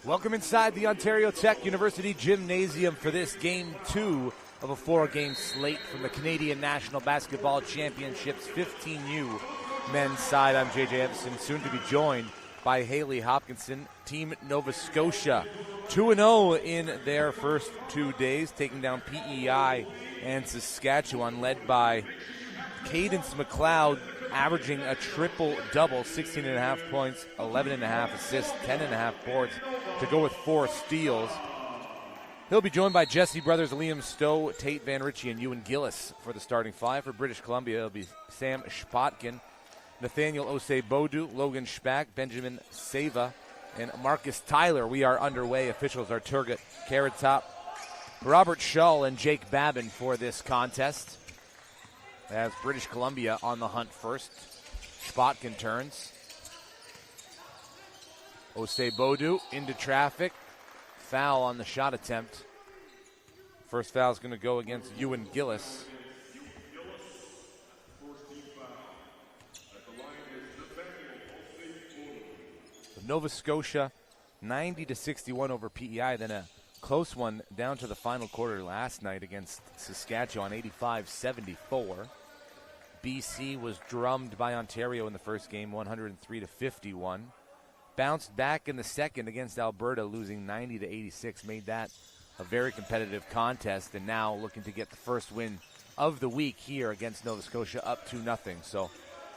Welcome inside the Ontario Tech University Gymnasium for this Game 2 of a 4-game slate from the Canadian National Basketball Championships 15U men's side. I'm JJ Evison, soon to be joined by Haley Hopkinson. Team Nova Scotia 2-0 in their first 2 days, taking down PEI and Saskatchewan, led by Cadence McLeod, averaging a triple-double, 16.5 points, 11.5 assists, 10.5 boards, to go with 4 steals. He'll be joined by Jesse brothers Liam Stowe, Tate Van Ritchie, and Ewan Gillis for the starting five. For British Columbia, it'll be Sam Spotkin, Nathaniel Osei-Bodu, Logan Spack, Benjamin Seva, and Marcus Tyler. We are underway. Officials are Turgut Carrot Top, Robert Shull, and Jake Babin for this contest. As British Columbia on the hunt first. Spotkin turns. Osei-Bodu into traffic. Foul on the shot attempt. First foul is going to go against Ewan Gillis. Nova Scotia 90-61 over PEI, then a close one down to the final quarter last night against Saskatchewan, 85-74. BC was drummed by Ontario in the first game, 103-51. Bounced back in the second against Alberta, losing 90-86. Made that a very competitive contest, and now looking to get the first win of the week here against Nova Scotia, up 2-0. So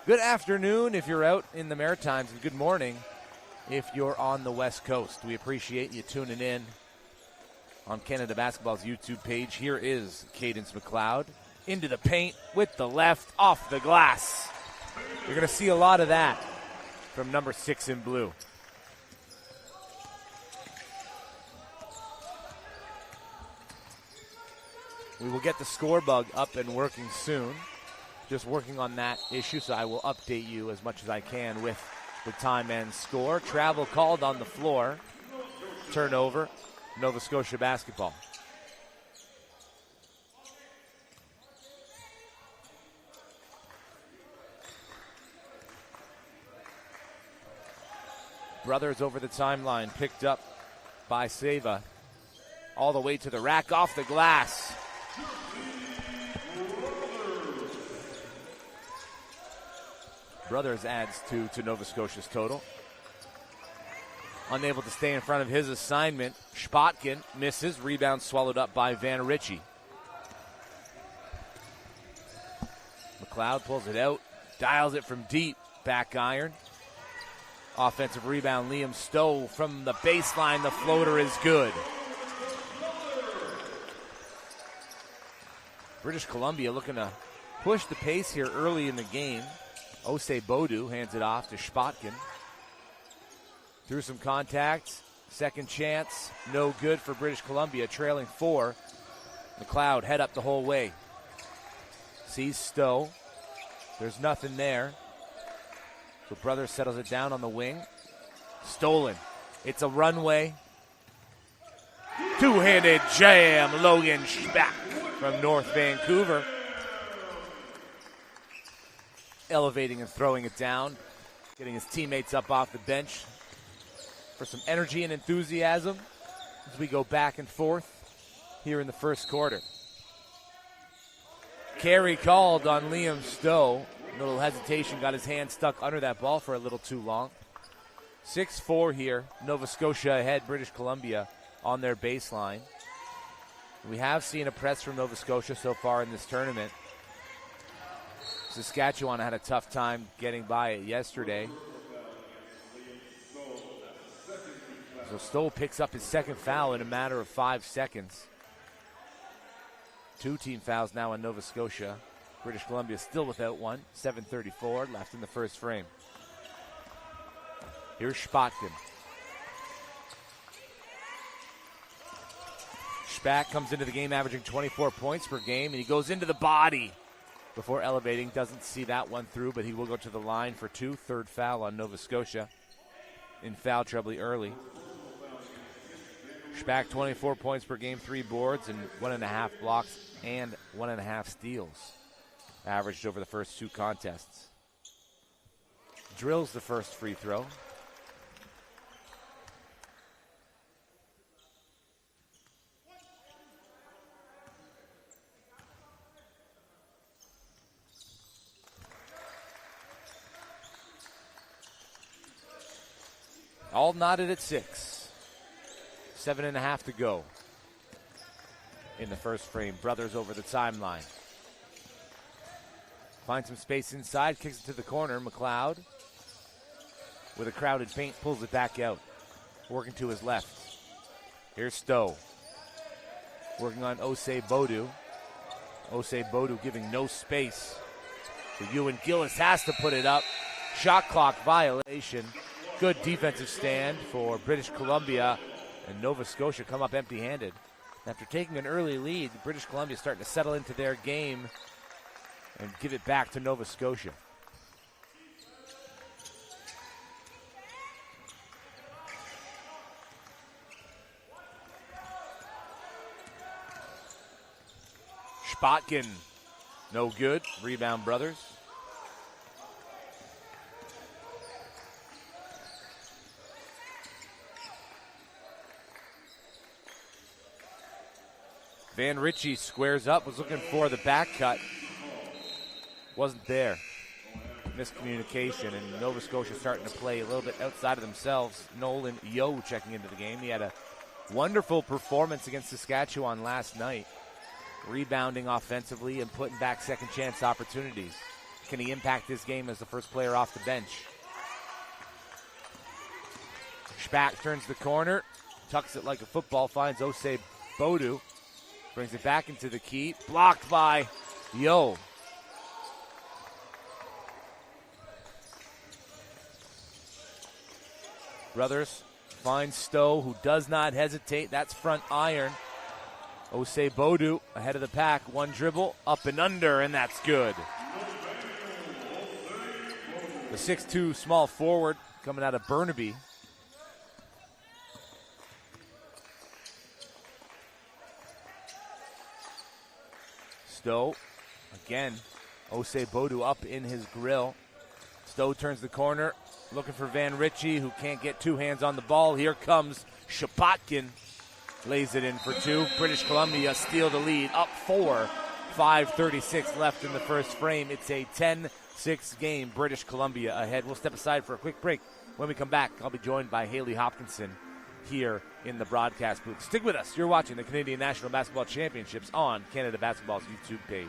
good afternoon if you're out in the Maritimes, and good morning if you're on the West Coast. We appreciate you tuning in on Canada Basketball's YouTube page. Here is Cadence McLeod into the paint with the left, off the glass. You're going to see a lot of that from number 6 in blue. We will get the score bug up and working soon. Just working on that issue, so I will update you as much as I can with the time and score. Travel called on the floor. Turnover, Nova Scotia basketball. Brothers over the timeline, picked up by Seva. All the way to the rack, off the glass. Brothers adds 2 to Nova Scotia's total. Unable to stay in front of his assignment. Spotkin misses. Rebound swallowed up by Van Ritchie. McLeod pulls it out. Dials it from deep. Back iron. Offensive rebound, Liam Stowe from the baseline. The floater is good. British Columbia looking to push the pace here early in the game. Osei-Bodu hands it off to Spotkin. Through some contact. Second chance. No good for British Columbia. Trailing 4. McLeod head up the whole way. Sees Stowe. There's nothing there. So Brothers settles it down on the wing. Stolen. It's a runway. Two-handed jam. Logan Spack from North Vancouver. Elevating and throwing it down. Getting his teammates up off the bench for some energy and enthusiasm as we go back and forth here in the first quarter. Carry called on Liam Stowe. A little hesitation, got his hand stuck under that ball for a little too long. 6-4 here. Nova Scotia ahead, British Columbia on their baseline. We have seen a press from Nova Scotia so far in this tournament. Saskatchewan had a tough time getting by it yesterday. So Stowe picks up his second foul in a matter of 5 seconds. 2 team fouls now on Nova Scotia. British Columbia still without one. 7:34 left in the first frame. Here's Spotkin. Spack comes into the game averaging 24 points per game, and he goes into the body before elevating. Doesn't see that one through, but he will go to the line for 2. Third foul on Nova Scotia in foul trouble early. Spack 24 points per game, 3 boards, and 1.5 blocks and 1.5 steals averaged over the first 2 contests. Drills the first free throw. All knotted at 6. 7.5 to go in the first frame. Brothers over the timeline. Finds some space inside, kicks it to the corner. McLeod, with a crowded paint, pulls it back out. Working to his left. Here's Stowe. Working on Osei Bodu. Osei Bodu giving no space. So Ewan Gillis has to put it up. Shot clock violation. Good defensive stand for British Columbia. And Nova Scotia come up empty-handed. After taking an early lead, British Columbia starting to settle into their game and give it back to Nova Scotia. Spotkin, no good. Rebound, Brothers. Van Ritchie squares up, was looking for the back cut. Wasn't there. Miscommunication, and Nova Scotia starting to play a little bit outside of themselves. Nolan Yeo checking into the game. He had a wonderful performance against Saskatchewan last night, rebounding offensively and putting back second chance opportunities. Can he impact this game as the first player off the bench? Spack turns the corner, tucks it like a football, finds Osei Bodu. Brings it back into the key. Blocked by Yo. Brothers finds Stowe, who does not hesitate. That's front iron. Osei Bodu ahead of the pack. One dribble, up and under, and that's good. The 6'2" small forward coming out of Burnaby. Stowe, again, Osei Bodu up in his grill. Stowe turns the corner, looking for Van Ritchie, who can't get two hands on the ball. Here comes Shapotkin, lays it in for two. British Columbia steal the lead, up 4. 5:36 left in the first frame. It's a 10-6 game. British Columbia ahead. We'll step aside for a quick break. When we come back, I'll be joined by Haley Hopkinson here in the broadcast booth. Stick with us. You're watching the Canadian National Basketball Championships on Canada Basketball's YouTube page.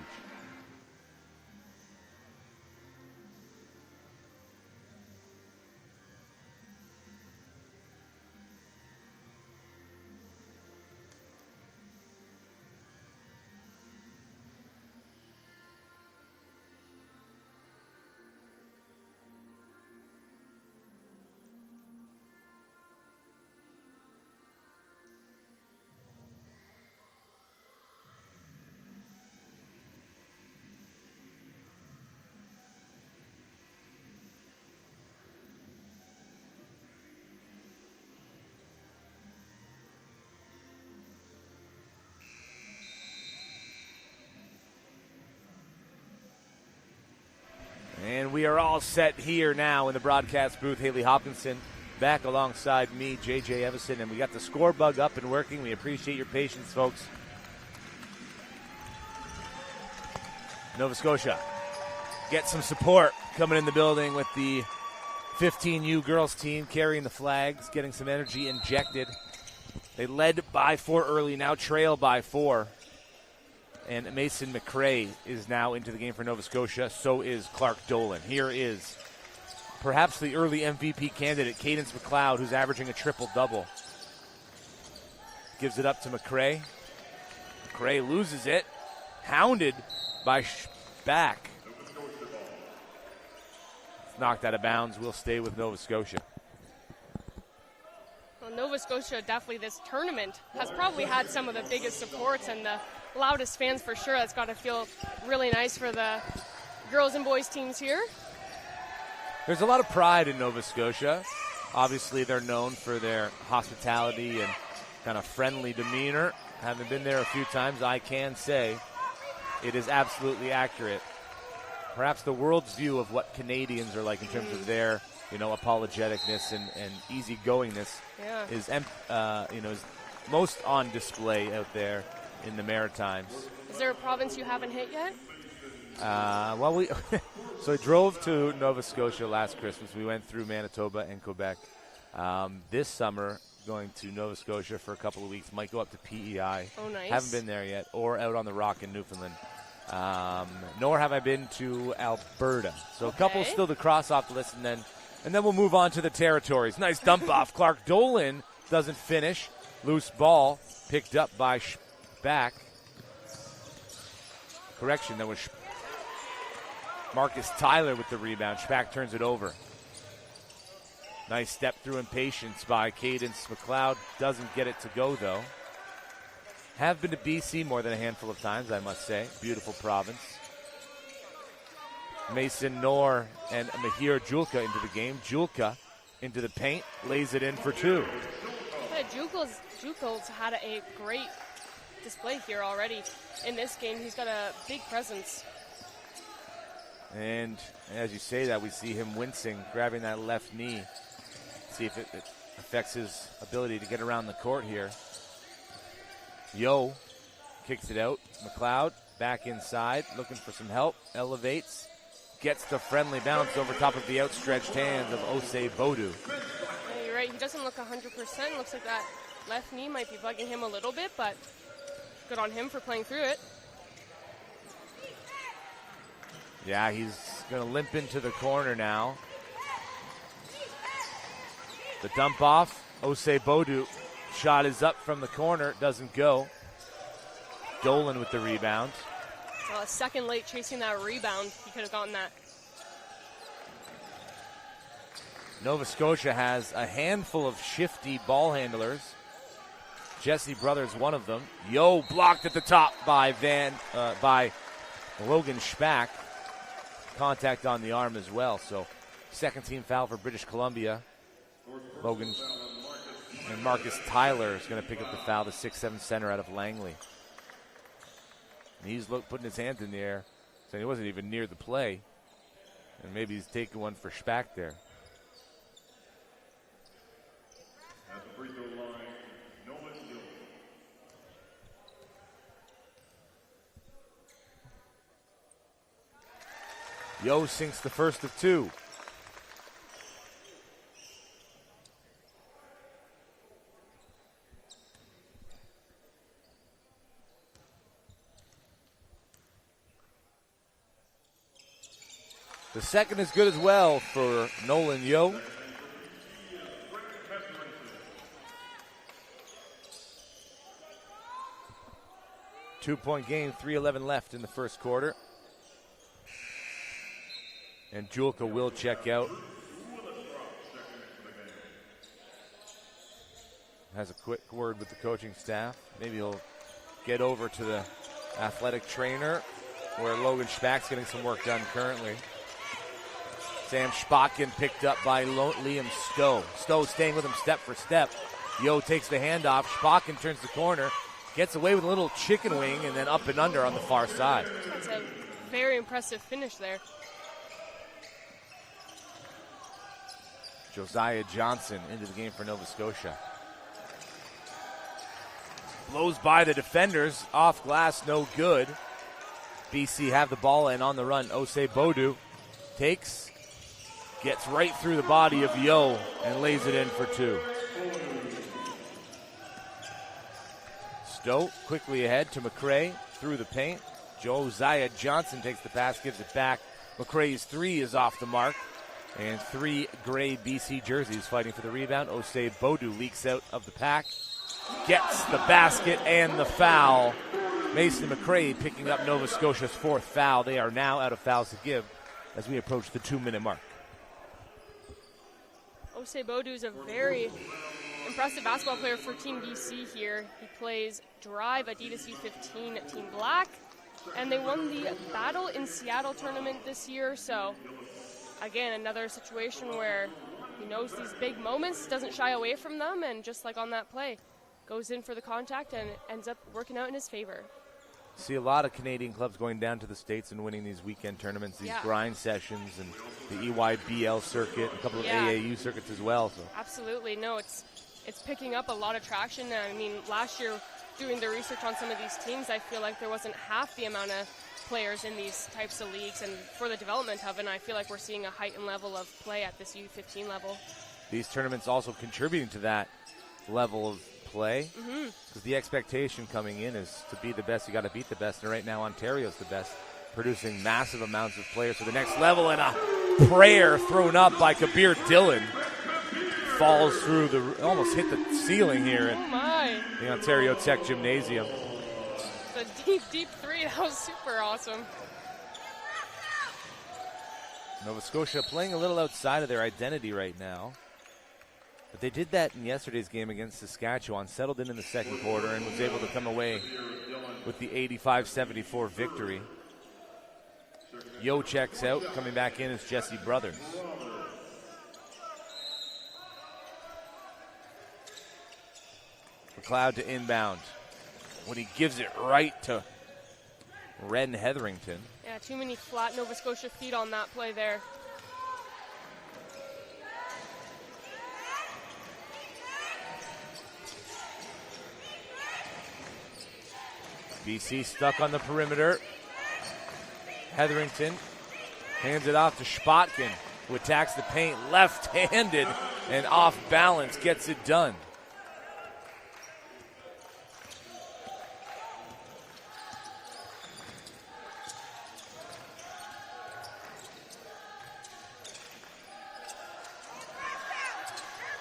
And we are all set here now in the broadcast booth. Haley Hopkinson back alongside me, JJ Evison, and we got the score bug up and working. We appreciate your patience, folks. Nova Scotia get some support coming in the building with the 15U girls team carrying the flags, getting some energy injected. They led by 4 early, now trail by 4. And Mason McRae is now into the game for Nova Scotia. So is Clark Dolan. Here is perhaps the early MVP candidate, Cadence McLeod, who's averaging a triple-double. Gives it up to McRae. McRae loses it. Hounded by Spack. Knocked out of bounds. Will stay with Nova Scotia. Well, Nova Scotia definitely this tournament has probably had some of the biggest supports and the loudest fans for sure. That's got to feel really nice for the girls and boys teams here. There's a lot of pride in Nova Scotia. Obviously, they're known for their hospitality and kind of friendly demeanor. Having been there a few times, I can say it is absolutely accurate. Perhaps the world's view of what Canadians are like in terms of their, apologeticness and easygoingness is most on display out there in the Maritimes. Is there a province you haven't hit yet? So I drove to Nova Scotia last Christmas. We went through Manitoba and Quebec. This summer, going to Nova Scotia for a couple of weeks. Might go up to PEI. Oh, nice. Haven't been there yet. Or out on the Rock in Newfoundland. Nor have I been to Alberta. So a couple still to cross off the list, and then we'll move on to the territories. Nice dump off. Clark Dolan doesn't finish. Loose ball picked up by Spack. Correction, that was Marcus Tyler with the rebound. Spack turns it over. Nice step through impatience by Cadence McLeod. Doesn't get it to go, though. Have been to BC more than a handful of times, I must say. Beautiful province. Mason Knorr and Mahir Julka into the game. Julka into the paint, lays it in for two. Yeah, Julka's had a great display here already in this game. He's got a big presence. And as you say that, we see him wincing, grabbing that left knee. See if it affects his ability to get around the court here. Yo kicks it out. McLeod back inside, looking for some help. Elevates, gets the friendly bounce over top of the outstretched hands of Osei Bodu. Yeah, you're right. He doesn't look 100%. Looks like that left knee might be bugging him a little bit, but good on him for playing through it. Yeah, he's going to limp into the corner now. The dump off. Osei Bodu. Shot is up from the corner. Doesn't go. Dolan with the rebound. Well, a second late chasing that rebound. He could have gotten that. Nova Scotia has a handful of shifty ball handlers. Jesse Brothers, one of them. Yo blocked at the top by Logan Spack. Contact on the arm as well. So second team foul for British Columbia. Logan and Marcus Tyler is going to pick up the foul, the 6'7" center out of Langley. And he's putting his hands in the air, saying he wasn't even near the play. And maybe he's taking one for Spack there. At the free throw line, Nolan Yo. Yo sinks the first of two. The second is good as well for Nolan Yo. Two-point game, 3:11 left in the first quarter. And Julka will check out. Has a quick word with the coaching staff. Maybe he'll get over to the athletic trainer where Logan Spack's getting some work done currently. Sam Spotkin picked up by Liam Stowe. Stowe staying with him step for step. Yo takes the handoff. Spotkin turns the corner. Gets away with a little chicken wing and then up and under on the far side. That's a very impressive finish there. Josiah Johnson into the game for Nova Scotia. Blows by the defenders. Off glass, no good. BC have the ball and on the run. Osei Bodu takes. Gets right through the body of Yo and lays it in for two. Stowe quickly ahead to McRae through the paint. Josiah Johnson takes the pass, gives it back. McRae's three is off the mark. And three gray BC jerseys fighting for the rebound. Osei Bodu leaks out of the pack. Gets the basket and the foul. Mason McRae picking up Nova Scotia's fourth foul. They are now out of fouls to give as we approach the 2-minute mark. Osei Bodu is a very impressive basketball player for Team BC here. He plays Drive Adidas U15 Team Black, and they won the Battle in Seattle tournament this year. So, again, another situation where he knows these big moments, doesn't shy away from them, and just like on that play, goes in for the contact and ends up working out in his favor. See a lot of Canadian clubs going down to the States and winning these weekend tournaments, these grind sessions, and the EYBL circuit, a couple of AAU circuits as well. So. Absolutely. No, it's picking up a lot of traction. I mean, last year, doing the research on some of these teams, I feel like there wasn't half the amount of players in these types of leagues, and for the development of it, I feel like we're seeing a heightened level of play at this U15 level. these tournaments also contributing to that level of play. Because the expectation coming in is to be the best, you got to beat the best. And right now, Ontario's the best, producing massive amounts of players to the next level. And a prayer thrown up by Kabir Dillon falls through almost hit the ceiling here at the Ontario Tech Gymnasium. It's a deep, deep three. That was super awesome. Nova Scotia playing a little outside of their identity right now. But they did that in yesterday's game against Saskatchewan, settled in the second quarter, and was able to come away with the 85-74 victory. Yo checks out. Coming back in is Jesse Brothers. McLeod to inbound. When he gives it right to Ren Hetherington. Yeah, too many flat Nova Scotia feet on that play there. BC stuck on the perimeter. Hetherington hands it off to Spotkin, who attacks the paint left-handed and off balance, gets it done.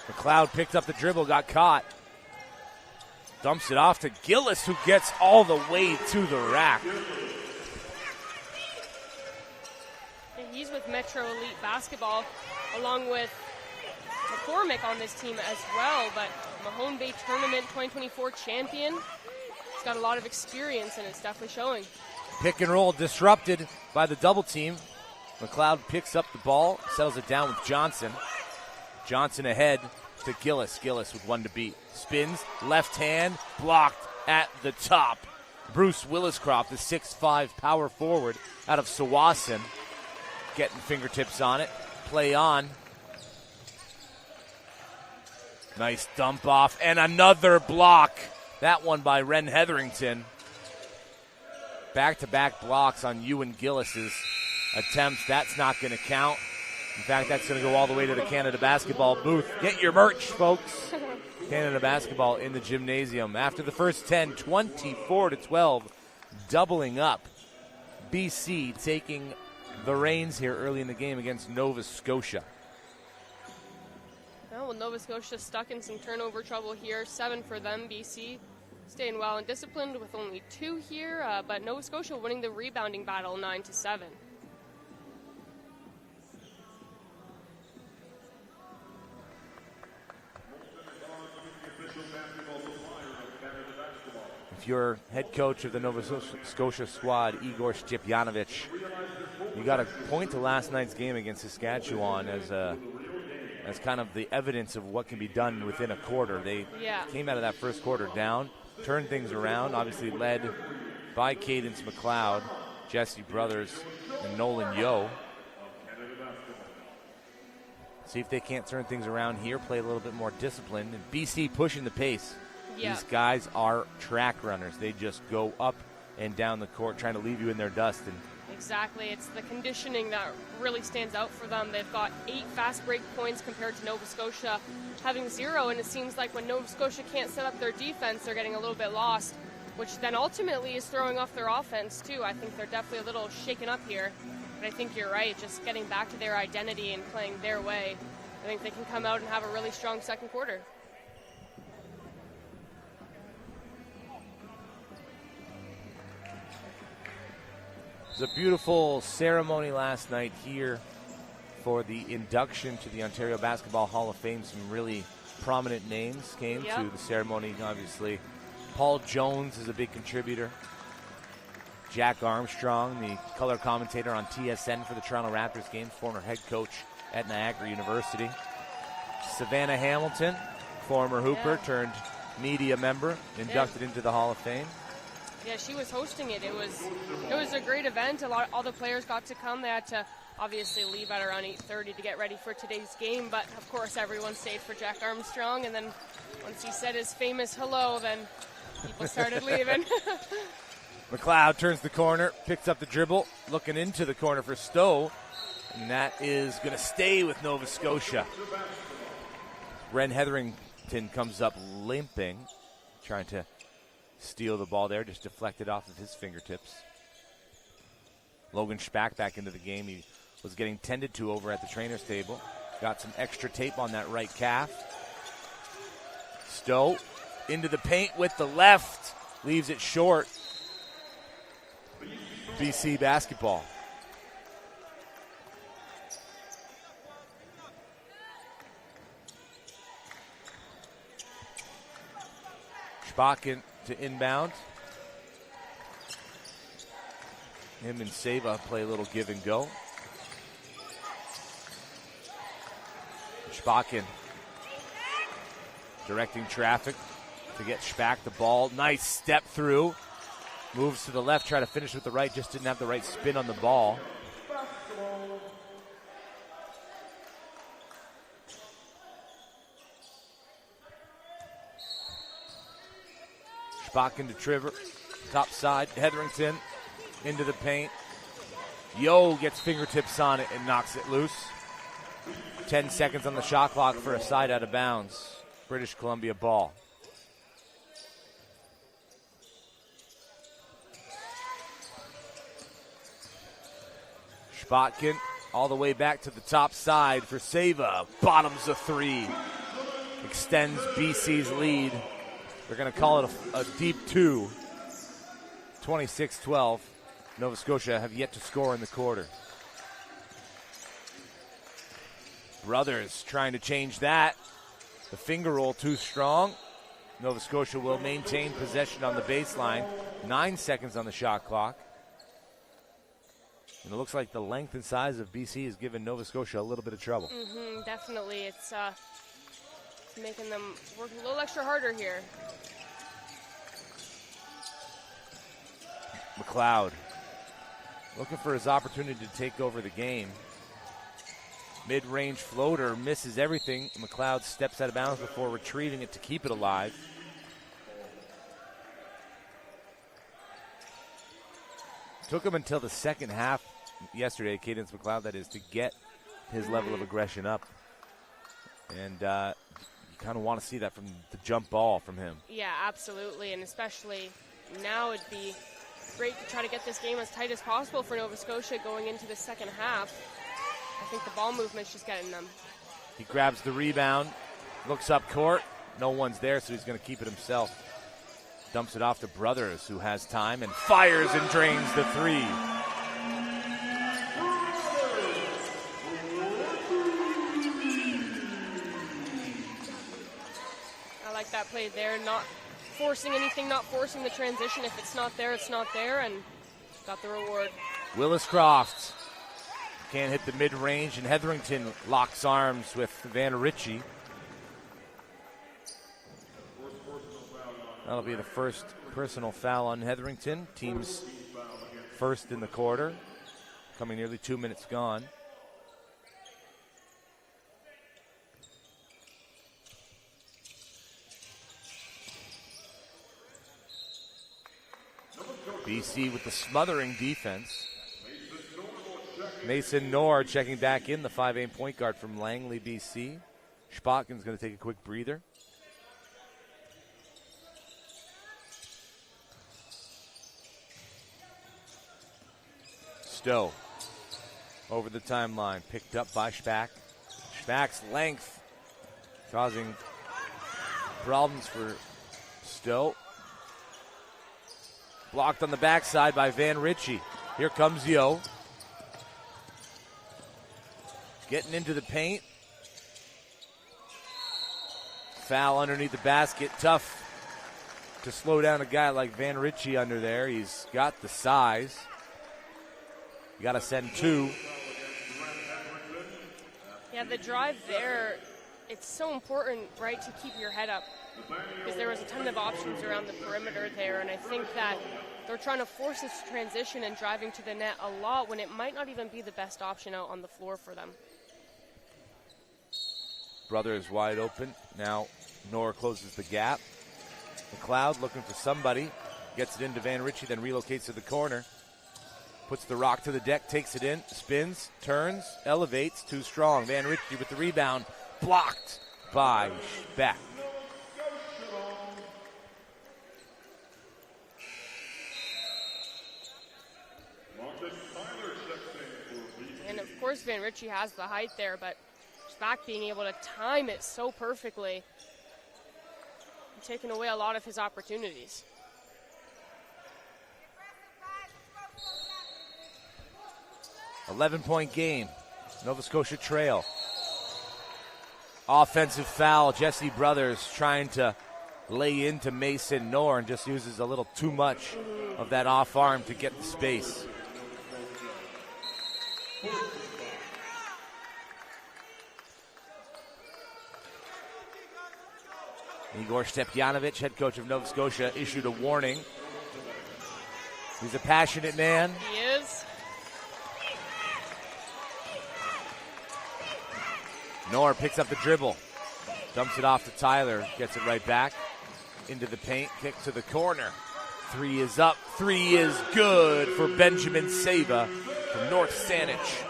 McLeod picked up the dribble, got caught. Dumps it off to Gillis, who gets all the way to the rack. And he's with Metro Elite Basketball, along with McCormick on this team as well, but Mahone Bay Tournament 2024 champion. He's got a lot of experience, and it's definitely showing. Pick and roll disrupted by the double team. McLeod picks up the ball, settles it down with Johnson. Johnson ahead to Gillis. Gillis with one to beat. Spins, left hand, blocked at the top. Bruce Williscroft, the 6'5 power forward out of Sawasin, getting fingertips on it. Play on. Nice dump off, and another block. That one by Ren Hetherington. Back-to-back blocks on Ewan Gillis's attempts. That's not going to count. In fact, that's going to go all the way to the Canada Basketball booth. Get your merch, folks. Canada Basketball in the gymnasium. After the first 10, 24-12, doubling up. BC taking the reins here early in the game against Nova Scotia. Well, Nova Scotia stuck in some turnover trouble here. 7 for them. BC staying well and disciplined with only 2 here, but Nova Scotia winning the rebounding battle 9-7. If you're head coach of the Nova Scotia squad, Igor Stepjanovic, you got to point to last night's game against Saskatchewan as kind of the evidence of what can be done within a quarter. They came out of that first quarter down, turned things around, obviously led by Cadence McLeod, Jesse Brothers, and Nolan Yo. See if they can't turn things around here, play a little bit more disciplined, and BC pushing the pace. Yeah. These guys are track runners. They just go up and down the court trying to leave you in their dust. And exactly. It's the conditioning that really stands out for them. They've got 8 fast break points compared to Nova Scotia having 0, and it seems like when Nova Scotia can't set up their defense, they're getting a little bit lost, which then ultimately is throwing off their offense too. I think they're definitely a little shaken up here, but I think you're right, just getting back to their identity and playing their way. I think they can come out and have a really strong second quarter. It was a beautiful ceremony last night here for the induction to the Ontario Basketball Hall of Fame. Some really prominent names came to the ceremony, obviously. Paul Jones is a big contributor. Jack Armstrong, the color commentator on TSN for the Toronto Raptors games, former head coach at Niagara University. Savannah Hamilton, former hooper turned media member, inducted into the Hall of Fame. Yeah, she was hosting it. It was a great event. All the players got to come. They had to obviously leave at around 8:30 to get ready for today's game, but of course everyone stayed for Jack Armstrong, and then once he said his famous hello, then people started leaving. McLeod turns the corner, picks up the dribble, looking into the corner for Stowe, and that is going to stay with Nova Scotia. Ren Hetherington comes up limping, trying to steal the ball there, just deflected off of his fingertips. Logan Spack back into the game. He was getting tended to over at the trainer's table. Got some extra tape on that right calf. Stowe into the paint with the left. Leaves it short. BC basketball. Spack to inbound. Him and Seva play a little give and go. Spack directing traffic to get Spack the ball. Nice step through. Moves to the left, try to finish with the right. Just didn't have the right spin on the ball. Spack into Trevor. Top side. Hetherington into the paint. Yo gets fingertips on it and knocks it loose. 10 seconds on the shot clock for a side out of bounds. British Columbia ball. Spotkin all the way back to the top side for Seva. Bottoms a three. Extends BC's lead. They're going to call it a deep two. 26-12. Nova Scotia have yet to score in the quarter. Brothers trying to change that. The finger roll too strong. Nova Scotia will maintain possession on the baseline. 9 seconds on the shot clock. And it looks like the length and size of BC has given Nova Scotia a little bit of trouble. Definitely. It's making them work a little extra harder here. McLeod looking for his opportunity to take over the game. Mid-range floater misses everything. McLeod steps out of bounds before retrieving it to keep it alive. Took him until the second half yesterday, Cadence McLeod, that is, to get his level of aggression up. And you kind of want to see that from the jump ball from him. Yeah, absolutely, and especially now it'd be great to try to get this game as tight as possible for Nova Scotia going into the second half. I think the ball movement's just getting them. He grabs the rebound, looks up court. No one's there, so he's going to keep it himself. Dumps it off to Brothers, who has time, and fires and drains the three. I like that play there, not forcing anything, not forcing the transition. If it's not there, it's not there, and got the reward. Willis Croft can't hit the mid-range, and Hetherington locks arms with Van Ritchie. That'll be the first personal foul on Hetherington. Team's first in the quarter, coming nearly 2 minutes gone. BC with the smothering defense. Mason Knorr checking back in, the 5'8" point guard from Langley, BC. Spotkin's going to take a quick breather. Stowe over the timeline, picked up by Spack. Spack's length causing problems for Stowe. Blocked on the backside by Van Ritchie. Here comes Yo. Getting into the paint. Foul underneath the basket. Tough to slow down a guy like Van Ritchie under there. He's got the size. You got to send two. Yeah, the drive there, it's so important, right, to keep your head up. Because there was a ton of options around the perimeter there, and I think that they're trying to force this transition and driving to the net a lot when it might not even be the best option out on the floor for them. Brother is wide open. Now Knorr closes the gap. McLeod looking for somebody. Gets it into Van Ritchie, then relocates to the corner. Puts the rock to the deck, takes it in, spins, turns, elevates, too strong. Van Ritchie with the rebound, blocked by Beck. And of course, Van Ritchie has the height there, but Spack being able to time it so perfectly, and taking away a lot of his opportunities. .11 game. Nova Scotia trail. Offensive foul. Jesse Brothers trying to lay into Mason Knorr and just uses a little too much of that off arm to get the space. Igor Stepjanovic, head coach of Nova Scotia, issued a warning. He's a passionate man. He is. Knorr picks up the dribble, dumps it off to Tyler, gets it right back into the paint, kick to the corner. Three is up, three is good for Benjamin Sava from North Saanich.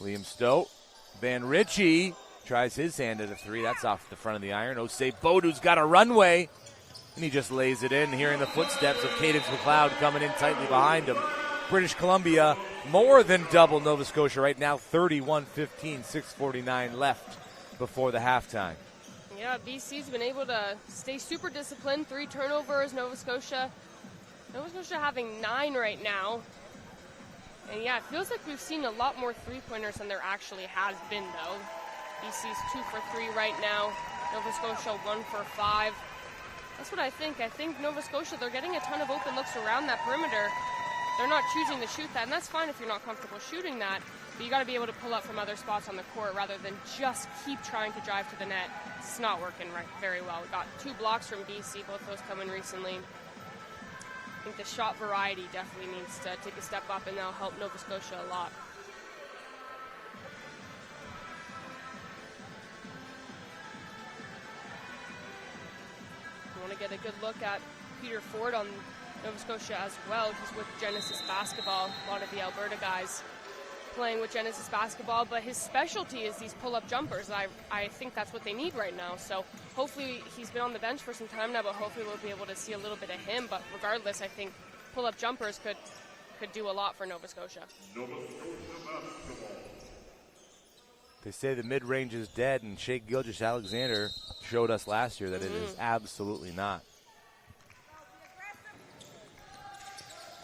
Liam Stowe, Van Ritchie tries his hand at a three. That's off the front of the iron. Osei Bodu's got a runway, and he just lays it in, hearing the footsteps of Cadence McLeod coming in tightly behind him. British Columbia more than double Nova Scotia right now, 31-15, 6:49 left before the halftime. Yeah, BC's been able to stay super disciplined. 3 turnovers, Nova Scotia having 9 right now. And yeah, it feels like we've seen a lot more three-pointers than there actually has been, though. BC's 2 for 3 right now. Nova Scotia 1 for 5. That's what I think. I think Nova Scotia, they're getting a ton of open looks around that perimeter. They're not choosing to shoot that, and that's fine if you're not comfortable shooting that, but you got to be able to pull up from other spots on the court rather than just keep trying to drive to the net. It's not working very well. We got 2 blocks from BC, both those coming recently. I think the shot variety definitely needs to take a step up, and that'll help Nova Scotia a lot. I want to get a good look at Peter Ford on Nova Scotia as well. He's with Genesis Basketball. A lot of the Alberta guys playing with Genesis Basketball, but his specialty is these pull-up jumpers. I think that's what they need right now. So hopefully, he's been on the bench for some time now, but hopefully we'll be able to see a little bit of him. But regardless, I think pull-up jumpers could do a lot for Nova Scotia. They say the mid-range is dead, and Shea Gilgeous-Alexander showed us last year that it is absolutely not.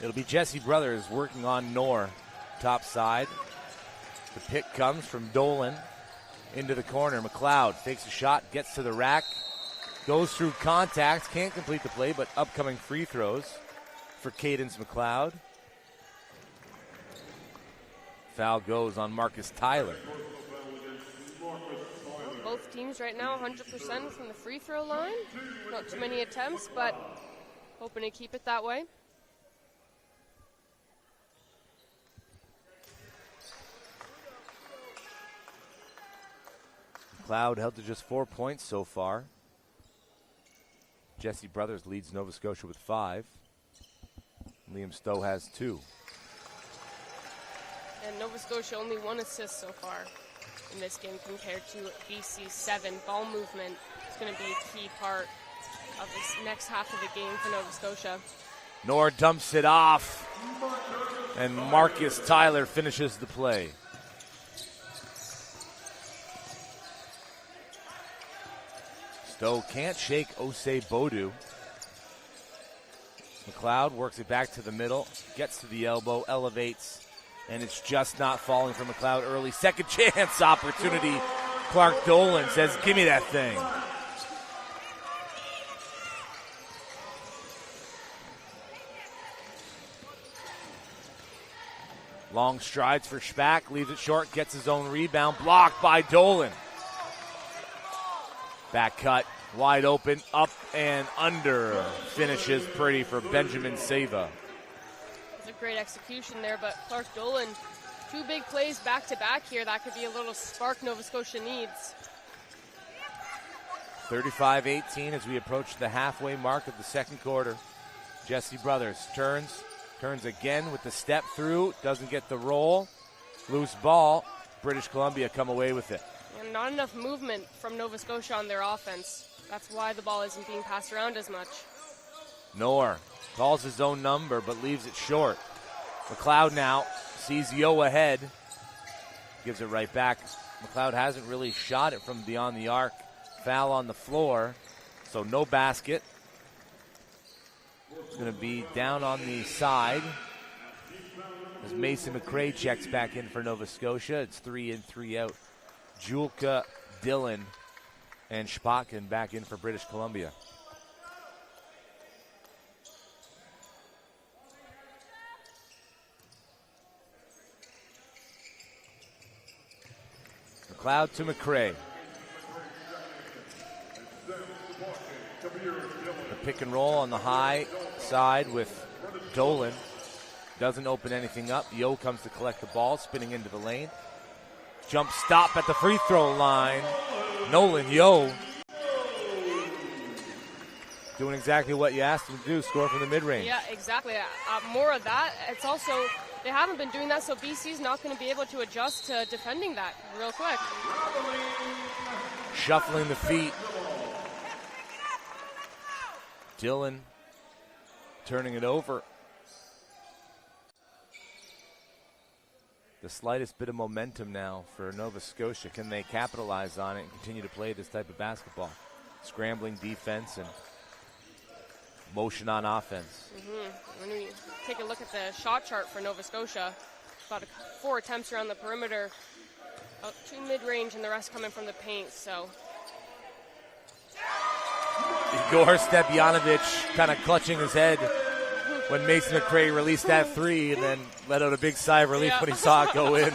It'll be Jesse Brothers working on Knorr, top side. The pick comes from Dolan into the corner. McLeod takes a shot, gets to the rack, goes through contact, can't complete the play, but upcoming free throws for Cadence McLeod. Foul goes on Marcus Tyler. Both teams right now 100% from the free throw line. Not too many attempts, but hoping to keep it that way. McLeod held to just 4 points so far. Jesse Brothers leads Nova Scotia with 5. Liam Stowe has 2. And Nova Scotia only 1 assist so far in this game compared to BC's 7. Ball movement is going to be a key part of this next half of the game for Nova Scotia. Knorr dumps it off, and Marcus Tyler finishes the play. Stowe can't shake Osei Bodu. McLeod works it back to the middle, gets to the elbow, elevates, and it's just not falling for McLeod early. Second chance opportunity. Clark Dolan says, give me that thing. Long strides for Spack, leaves it short, gets his own rebound, blocked by Dolan. Back cut, wide open, up and under. Finishes pretty for Benjamin Sava. It's a great execution there, but Clark Dolan, 2 big plays back-to-back here. That could be a little spark Nova Scotia needs. 35-18 as we approach the halfway mark of the second quarter. Jesse Brothers turns again with the step through, doesn't get the roll. Loose ball. British Columbia come away with it. And not enough movement from Nova Scotia on their offense. That's why the ball isn't being passed around as much. Knorr calls his own number but leaves it short. McLeod now sees Yo ahead. Gives it right back. McLeod hasn't really shot it from beyond the arc. Foul on the floor, so no basket. It's going to be down on the side as Mason McRae checks back in for Nova Scotia. It's 3 in, 3 out. Julka, Dillon, and Spotkin back in for British Columbia. McLeod to McRae. The pick and roll on the high side with Dolan. Doesn't open anything up. Yo comes to collect the ball, spinning into the lane. Jump stop at the free throw line. Nolan Yo doing exactly what you asked him to do, score from the mid-range. Yeah, exactly. More of that. It's also, they haven't been doing that, so BC's not going to be able to adjust to defending that real quick. Shuffling the feet. Dillon turning it over. The slightest bit of momentum now for Nova Scotia. Can they capitalize on it and continue to play this type of basketball? Scrambling defense and motion on offense. When we take a look at the shot chart for Nova Scotia, about 4 attempts around the perimeter, 2 mid-range, and the rest coming from the paint. So Igor Stepjanovic kind of clutching his head when Mason McRae released that 3 and then let out a big sigh of relief when he saw it go in.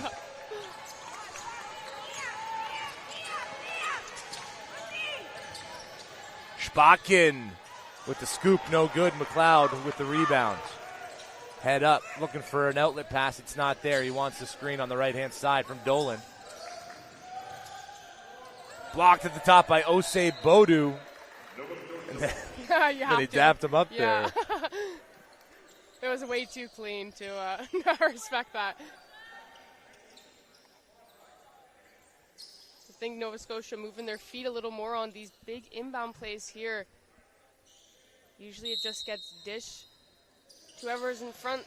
Spotkin with the scoop, no good. McLeod with the rebound. Head up, looking for an outlet pass. It's not there. He wants the screen on the right-hand side from Dolan. Blocked at the top by Osei Bodu. And then, then he dapped him up there. It was way too clean to not respect that. I think Nova Scotia moving their feet a little more on these big inbound plays here. Usually it just gets dished to whoever's in front.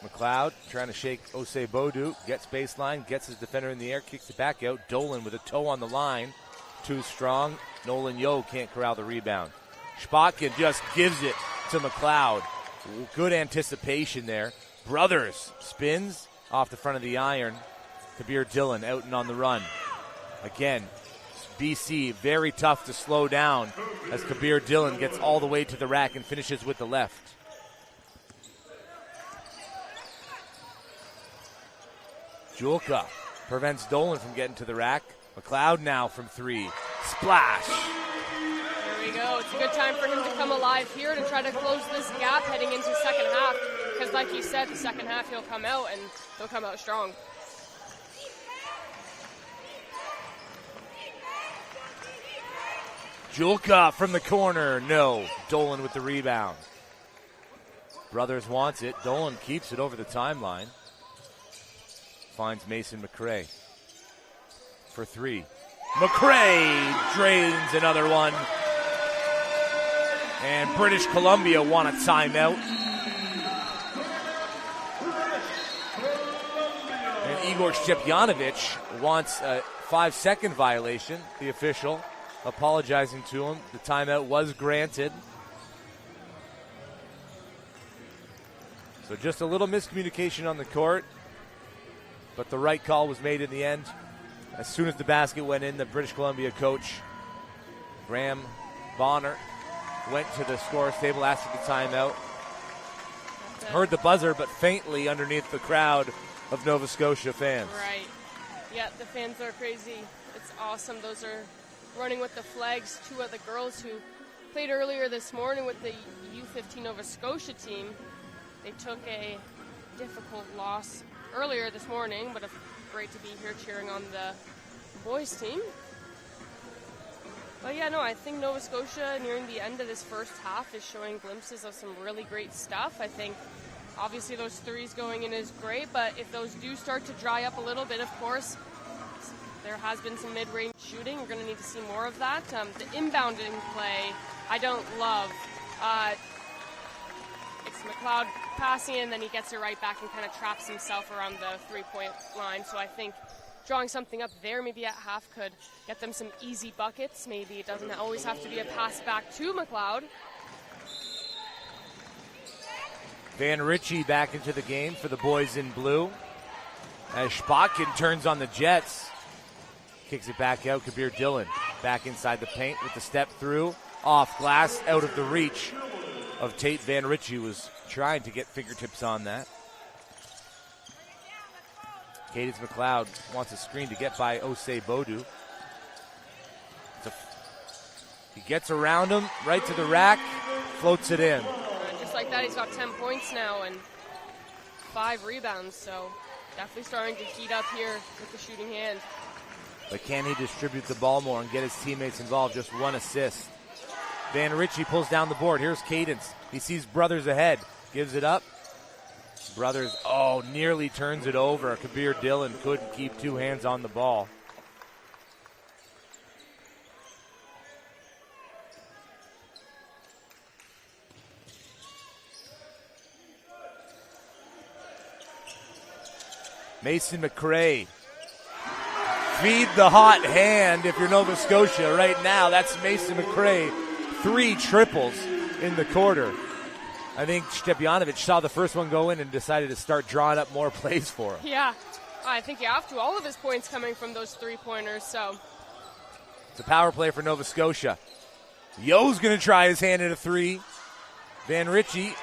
McLeod trying to shake Osei Bodu, gets baseline, gets his defender in the air, kicks it back out. Dolan with a toe on the line, too strong. Nolan Yo can't corral the rebound. Spotkin just gives it to McLeod. Good anticipation there. Brothers spins off the front of the iron. Kabir Dillon out and on the run. Again, BC very tough to slow down as Kabir Dillon gets all the way to the rack and finishes with the left. Julka prevents Dolan from getting to the rack. McLeod now from 3. Splash. There we go. It's a good time for him to come alive here to try to close this gap heading into second half. Because like you said, the second half he'll come out and he'll come out strong. Julka from the corner. No. Dolan with the rebound. Brothers wants it. Dolan keeps it over the timeline. Finds Mason McRae for 3. McRae drains another one. And British Columbia want a timeout. And Igor Stepjanovic wants a 5-second violation. The official apologizing to him. The timeout was granted. So just a little miscommunication on the court. But the right call was made in the end. As soon as the basket went in, the British Columbia coach, Graham Bonner, went to the scorer's table, asked for the timeout. Heard the buzzer, but faintly underneath the crowd of Nova Scotia fans. Right. Yeah, the fans are crazy. It's awesome. Those are running with the flags. 2 of the girls who played earlier this morning with the U15 Nova Scotia team. They took a difficult loss earlier this morning, but it's great to be here cheering on the boys team. But yeah, no, I think Nova Scotia nearing the end of this first half is showing glimpses of some really great stuff. I think Obviously, those threes going in is great, but if those do start to dry up a little bit, of course, there has been some mid-range shooting. We're going to need to see more of that. The inbounding play, I don't love. It's McLeod passing, and then he gets it right back and kind of traps himself around the three-point line. So I think drawing something up there maybe at half could get them some easy buckets. Maybe it doesn't always have to be a pass back to McLeod. Van Ritchie back into the game for the boys in blue. As Spotkin turns on the Jets. Kicks it back out. Kabir Dillon back inside the paint with the step through. Off glass, out of the reach of Tate. Van Ritchie was trying to get fingertips on that. Cadence McLeod wants a screen to get by Osei Bodu. He gets around him, right to the rack, floats it in. Just like that, he's got 10 points now and 5 rebounds, so definitely starting to heat up here with the shooting hand. But can he distribute the ball more and get his teammates involved? Just 1 assist. Van Ritchie pulls down the board. Here's Cadence. He sees Brothers ahead. Gives it up. Brothers, nearly turns it over. Kabir Dillon couldn't keep 2 hands on the ball. Mason McRae. Feed the hot hand if you're Nova Scotia right now. That's Mason McRae. 3 triples in the quarter. I think Stepjanovic saw the first one go in and decided to start drawing up more plays for him. Yeah, I think you have to. All of his points coming from those 3-pointers, so. It's a power play for Nova Scotia. Yo's going to try his hand at a 3. Van Ritchie,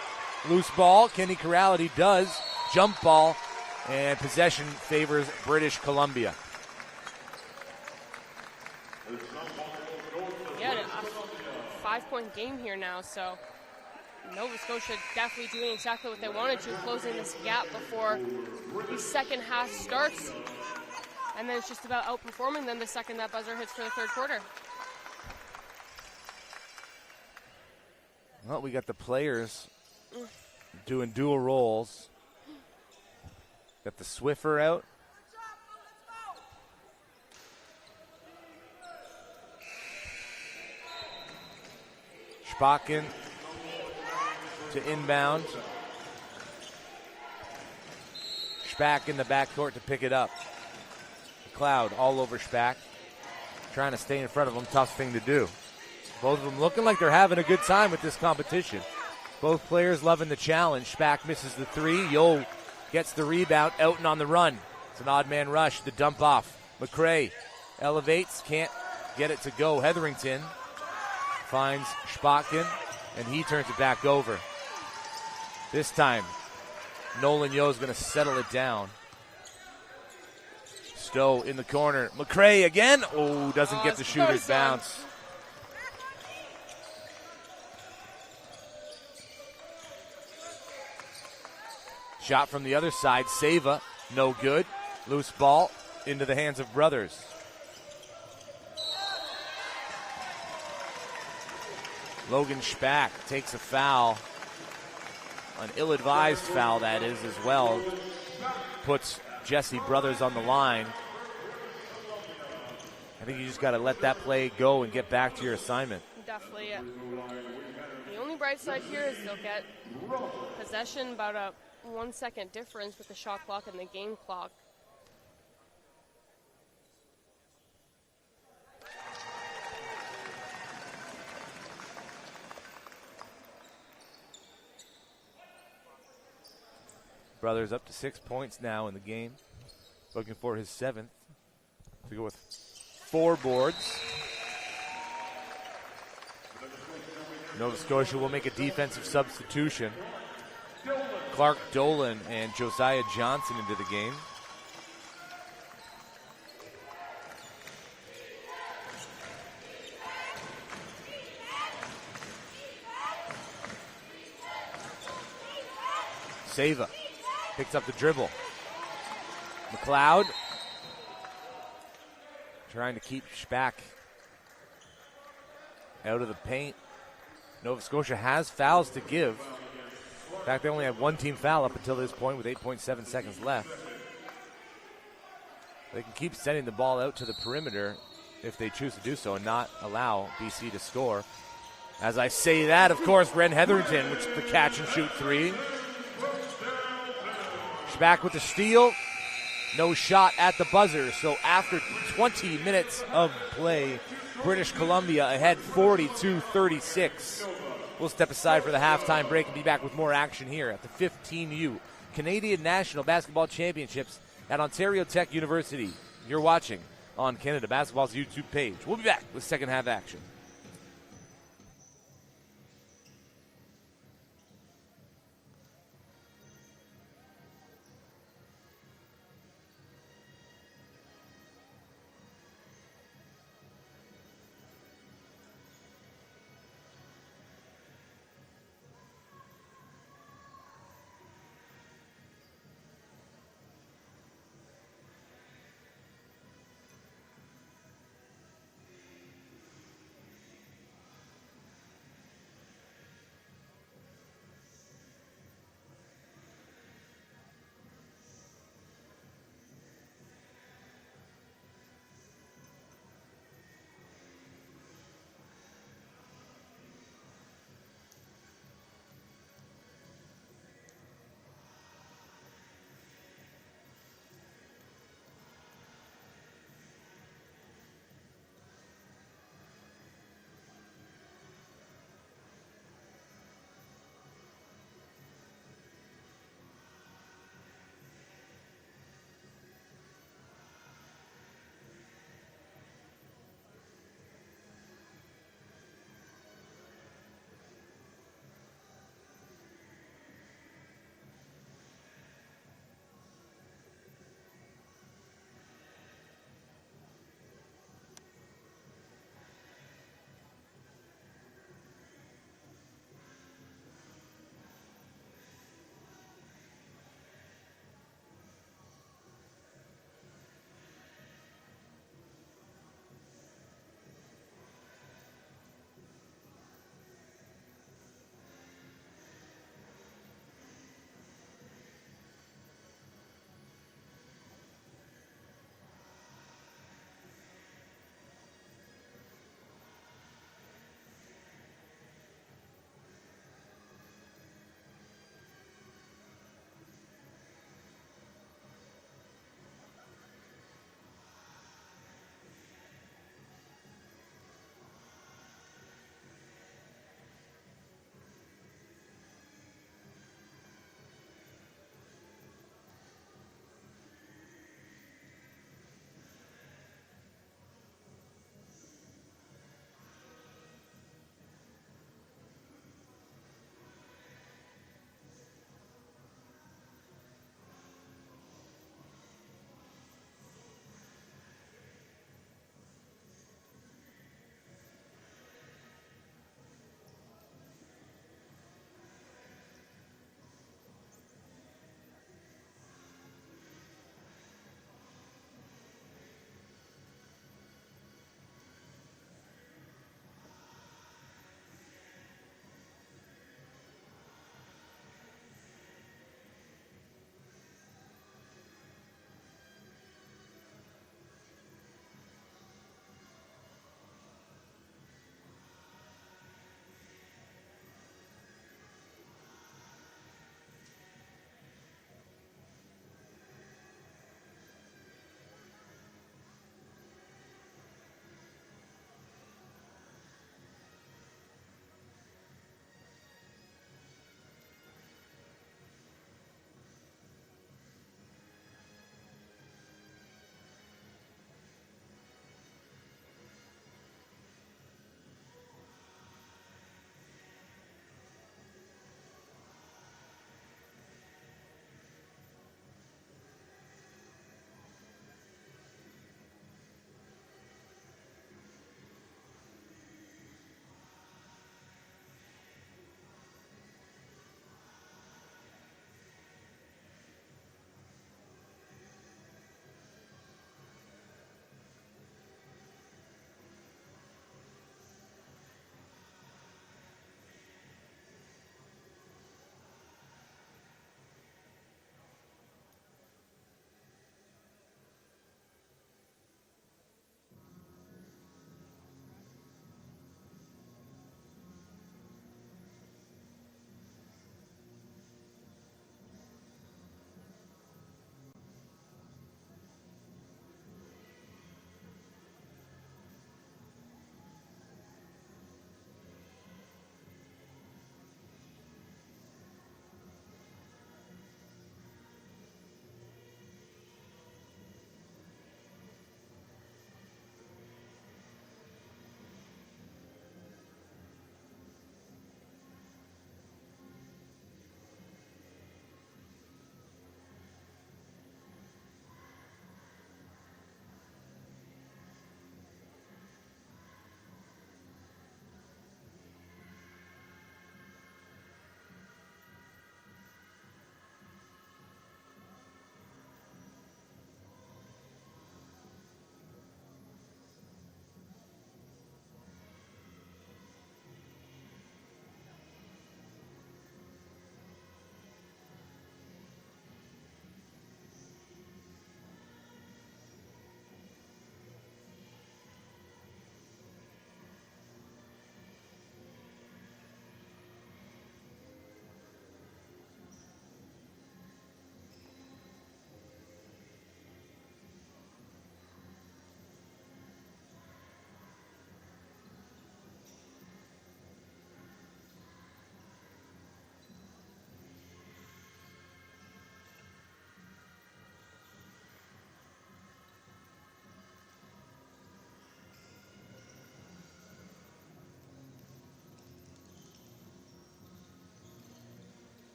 loose ball. Kenny Corrality does. Jump ball, and possession favors British Columbia. Yeah, a 5-point game here now, so Nova Scotia definitely doing exactly what they wanted to, closing this gap before the second half starts. And then it's just about outperforming them the second that buzzer hits for the third quarter. Well, we got the players doing dual roles. Got the Swiffer out. Spotkin to inbound. Spack in the backcourt to pick it up. McLeod all over Spack. Trying to stay in front of him, tough thing to do. Both of them looking like they're having a good time with this competition. Both players loving the challenge. Spack misses the 3. Yo gets the rebound, out and on the run. It's an odd man rush, the dump off. McRae elevates, can't get it to go. Hetherington finds Spotkin, and he turns it back over. This time, Nolan Yo's going to settle it down. Stowe in the corner. McRae again. Doesn't get the shooter's bounce. Shot from the other side. Seva, no good. Loose ball into the hands of Brothers. Logan Spack takes a foul. An ill-advised foul, that is, as well. Puts Jesse Brothers on the line. I think you just got to let that play go and get back to your assignment. Definitely. The only bright side here is they'll get possession, about a 1 second difference with the shot clock and the game clock. Brothers up to 6 points now in the game. Looking for his 7th. To go with 4 boards. Nova Scotia will make a defensive substitution. Clark Dolan and Josiah Johnson into the game. Seva picks up the dribble. McLeod trying to keep Spack out of the paint. Nova Scotia has fouls to give. In fact, they only had one team foul up until this point with 8.7 seconds left. They can keep sending the ball out to the perimeter if they choose to do so and not allow BC to score. As I say that, of course, Ren Hetherington, which is the catch and shoot three. Back with the steal. No shot at the buzzer. So after 20 minutes of play, British Columbia ahead 42-36. We'll step aside for the halftime break and be back with more action here at the 15U Canadian National Basketball Championships at Ontario Tech University. You're watching on Canada Basketball's YouTube page. We'll be back with second half action.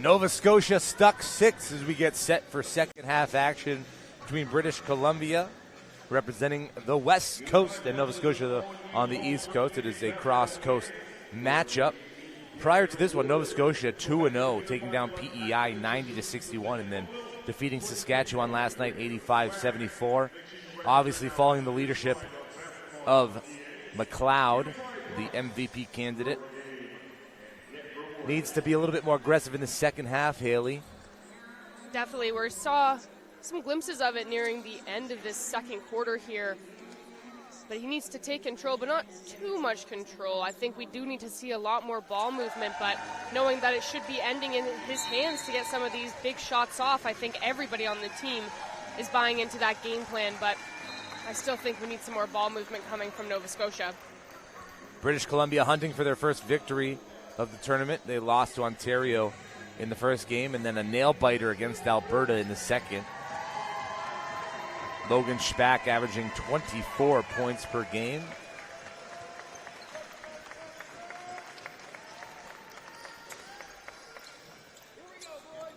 Nova Scotia stuck 6 as we get set for second half action between British Columbia, representing the West Coast, and Nova Scotia on the East Coast. It is a cross-coast matchup. Prior to this one, Nova Scotia 2-0, taking down PEI 90-61, and then defeating Saskatchewan last night 85-74. Obviously following the leadership of McLeod, the MVP candidate. Needs to be a little bit more aggressive in the second half, Haley. Definitely. We saw some glimpses of it nearing the end of this second quarter here. But he needs to take control, but not too much control. I think we do need to see a lot more ball movement, but knowing that it should be ending in his hands to get some of these big shots off, I think everybody on the team is buying into that game plan, but I still think we need some more ball movement coming from Nova Scotia. British Columbia hunting for their first victory of the tournament. They lost to Ontario in the first game, and then a nail-biter against Alberta in the second. Logan Spack averaging 24 points per game.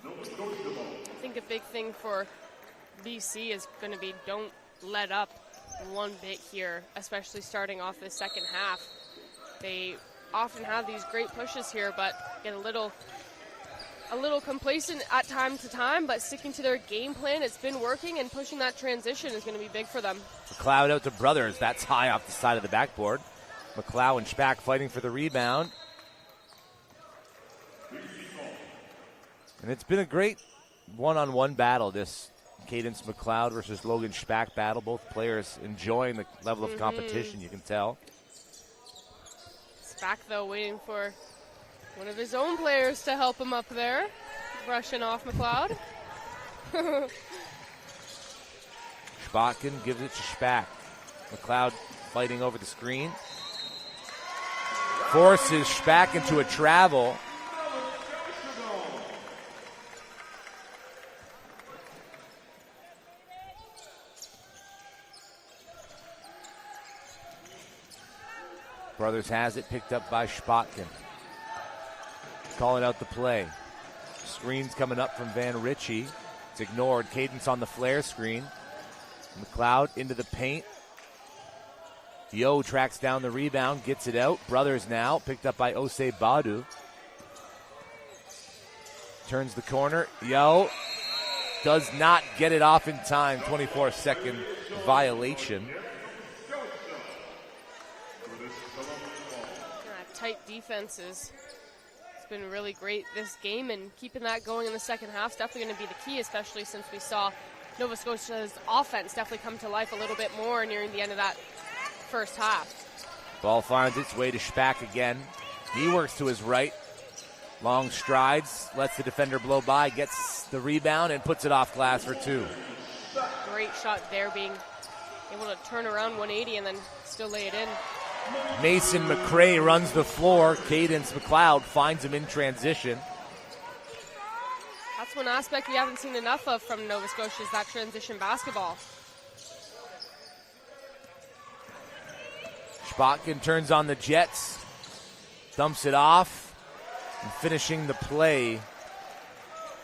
I think a big thing for BC is going to be don't let up one bit here, especially starting off the second half. They often have these great pushes here, but get a little complacent at time to time, but sticking to their game plan, it's been working, and pushing that transition is going to be big for them. McLeod out to Brothers. That's high off the side of the backboard. McLeod and Spack fighting for the rebound. And it's been a great one-on-one battle, this Cadence McLeod versus Logan Spack battle. Both players enjoying the level of competition, you can tell. Spack, though, waiting for one of his own players to help him up there, brushing off McLeod. Spotkin gives it to Spack. McLeod fighting over the screen. Forces Spack into a travel. Brothers has it, picked up by Spotkin. Calling out the play. Screen's coming up from Van Ritchie. It's ignored. Cadence on the flare screen. McLeod into the paint. Yo tracks down the rebound, gets it out. Brothers now, picked up by Osei Badu. Turns the corner. Yo does not get it off in time. 24-second violation. Tight defenses. It's been really great this game, and keeping that going in the second half is definitely going to be the key, especially since we saw Nova Scotia's offense definitely come to life a little bit more nearing the end of that first half. Ball finds its way to Spack again. He works to his right. Long strides, lets the defender blow by, gets the rebound, and puts it off glass for two. Great shot there, being able to turn around 180 and then still lay it in. Mason McCrae runs the floor. Cadence McLeod finds him in transition. That's one aspect we haven't seen enough of from Nova Scotia, is that transition basketball. Spotkin turns on the Jets, dumps it off, and finishing the play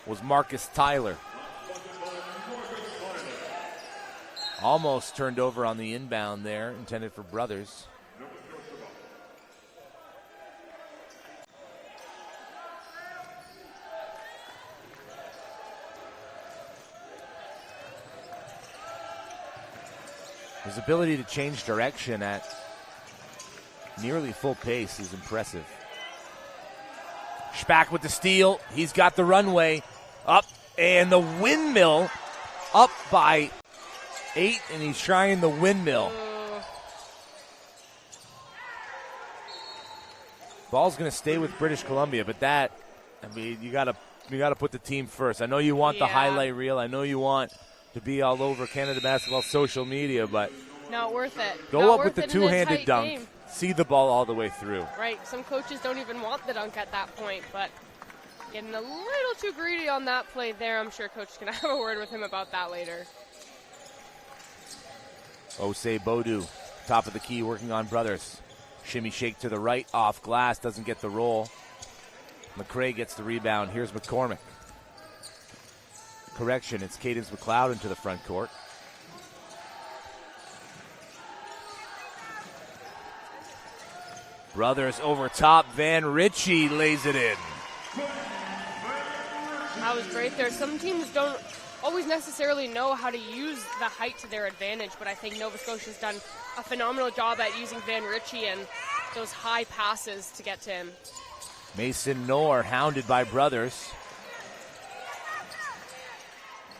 was Marcus Tyler. Almost turned over on the inbound there, intended for Brothers. His ability to change direction at nearly full pace is impressive. Spack with the steal. He's got the runway up, and the windmill up by 8, and he's trying the windmill. Ball's going to stay with British Columbia, but that, I mean, you got to put the team first. I know you want the highlight reel. I know you want to be all over Canada Basketball social media, but not worth it. Go up with the two-handed dunk. Game. See the ball all the way through. Right. Some coaches don't even want the dunk at that point, but getting a little too greedy on that play there. I'm sure Coach can have a word with him about that later. Osei Bodu, top of the key, working on Brothers. Shimmy shake to the right, off glass, doesn't get the roll. McCray gets the rebound. Here's McCormick. Correction, it's Cadence McLeod into the front court. Brothers over top. Van Ritchie lays it in. That was great there. Some teams don't always necessarily know how to use the height to their advantage, but I think Nova Scotia's done a phenomenal job at using Van Ritchie and those high passes to get to him. Mason Knorr hounded by Brothers.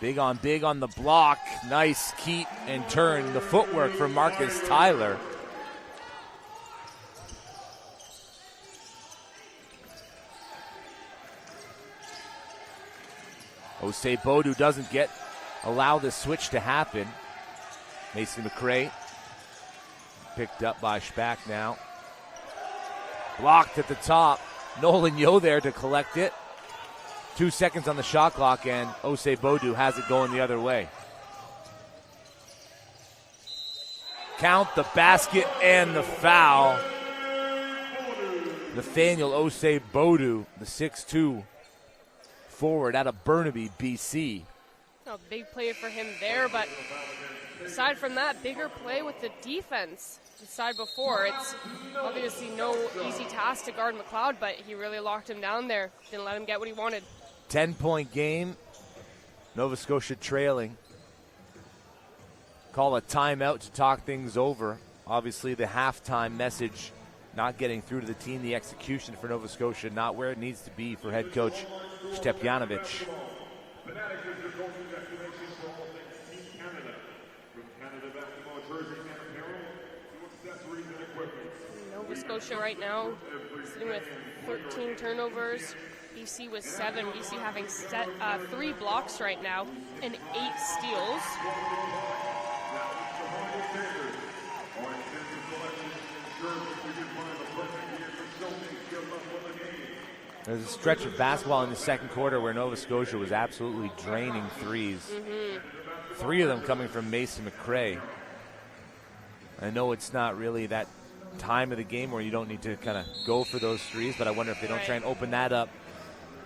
Big on the block. Nice keep and turn. The footwork from Marcus Tyler. Osei Bodu doesn't allow the switch to happen. Mason McCray picked up by Spack now. Blocked at the top. Nolan Yo there to collect it. 2 seconds on the shot clock, and Osei Bodu has it going the other way. Count the basket and the foul. Nathaniel Osei Bodu, the 6'2" forward out of Burnaby, BC. A big play for him there, but aside from that, bigger play with the defense. The side before, it's obviously no easy task to guard McLeod, but he really locked him down there. Didn't let him get what he wanted. 10-point game. Nova Scotia trailing. Call a timeout to talk things over. Obviously, the halftime message not getting through to the team. The execution for Nova Scotia not where it needs to be for head coach Stepjanovic. Nova Scotia right now sitting with 13 turnovers. BC with 7. BC having 3 blocks right now and 8 steals. There's a stretch of basketball in the second quarter where Nova Scotia was absolutely draining threes. 3 of them coming from Mason McCray. I know it's not really that time of the game where you don't need to kind of go for those threes, but I wonder if they don't try and open that up.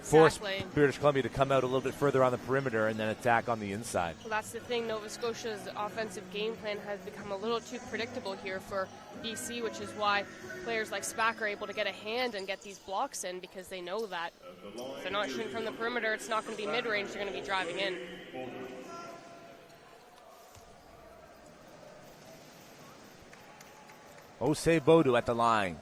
Force British Columbia to come out a little bit further on the perimeter and then attack on the inside. Well, that's the thing. Nova Scotia's offensive game plan has become a little too predictable here for BC, which is why players like Spack are able to get a hand and get these blocks in, because they know that if they're not shooting from the perimeter, it's not going to be mid-range, they're going to be driving in. Osei Bodu at the line.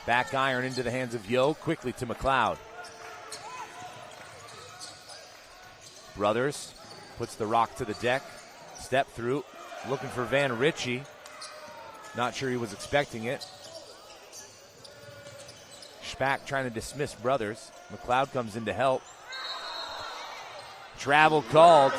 Back iron into the hands of Yo, quickly to McLeod. Brothers puts the rock to the deck, step through, looking for Van Ritchie. Not sure he was expecting it. Spack trying to dismiss Brothers. McLeod comes in to help. Travel called.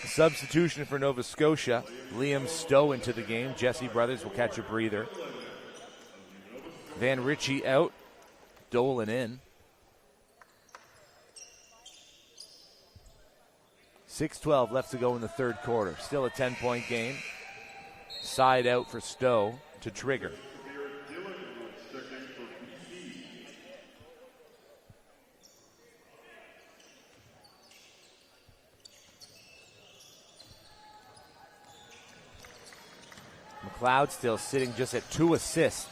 Substitution for Nova Scotia. Liam Stowe into the game. Jesse Brothers will catch a breather. Van Ritchie out. Dolan in. 6:12 left to go in the third quarter. Still a 10-point game. Side out for Stowe to trigger. McLeod still sitting just at 2 assists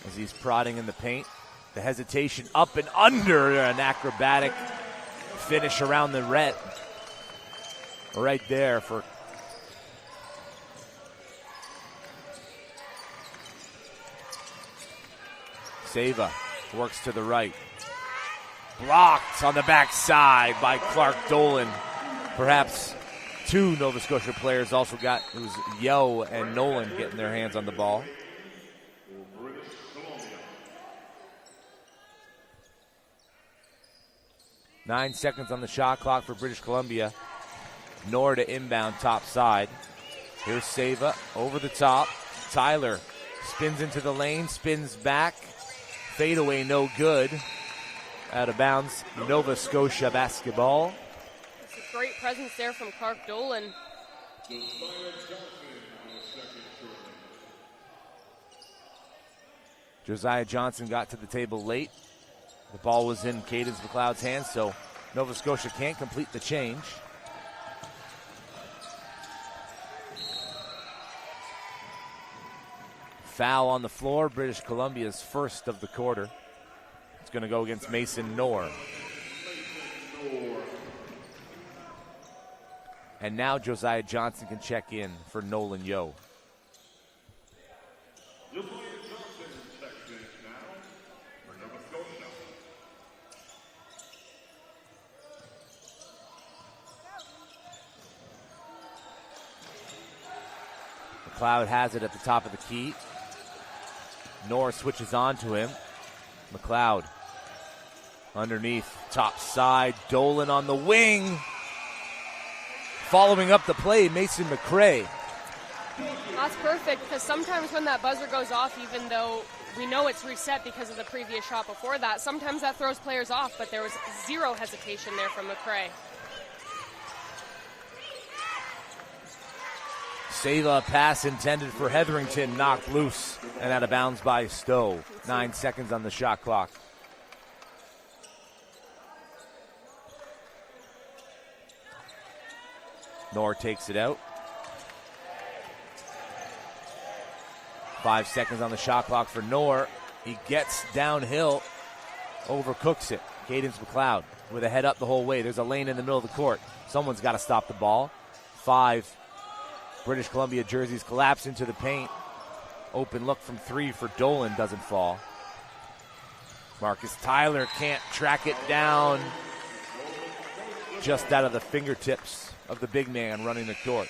as he's prodding in the paint. The hesitation up and under, an acrobatic finish around the red. Right there for Seva. Works to the right. Blocked on the backside by Clark Dolan. Perhaps 2 Nova Scotia players also got, it was Yo and Nolan getting their hands on the ball. Nine seconds on the shot clock for British Columbia. Nor to inbound top side. Here's Seva over the top. Tyler spins into the lane, spins back. Fadeaway no good. Out of bounds, Nova Scotia basketball. Great presence there from Clark Dolan. Josiah Johnson got to the table late. The ball was in Cadence McLeod's hands, so Nova Scotia can't complete the change. Foul on the floor, British Columbia's first of the quarter. It's going to go against Mason Knorr. And now Josiah Johnson can check in for Nolan Yo. McLeod has it at the top of the key. Knorr switches on to him. McLeod underneath, top side. Dolan on the wing. Following up the play, Mason McCray. That's perfect, because sometimes when that buzzer goes off, even though we know it's reset because of the previous shot before that, sometimes that throws players off, but there was zero hesitation there from McCray. Save a pass intended for Hetherington, knocked loose and out of bounds by Stowe. 9 seconds on the shot clock. Knorr takes it out. 5 seconds on the shot clock for Knorr. He gets downhill, overcooks it. Cadence McLeod with a head up the whole way. There's a lane in the middle of the court. Someone's got to stop the ball. 5 British Columbia jerseys collapse into the paint. Open look from 3 for Dolan, doesn't fall. Marcus Tyler can't track it down. Just out of the fingertips of the big man running the court.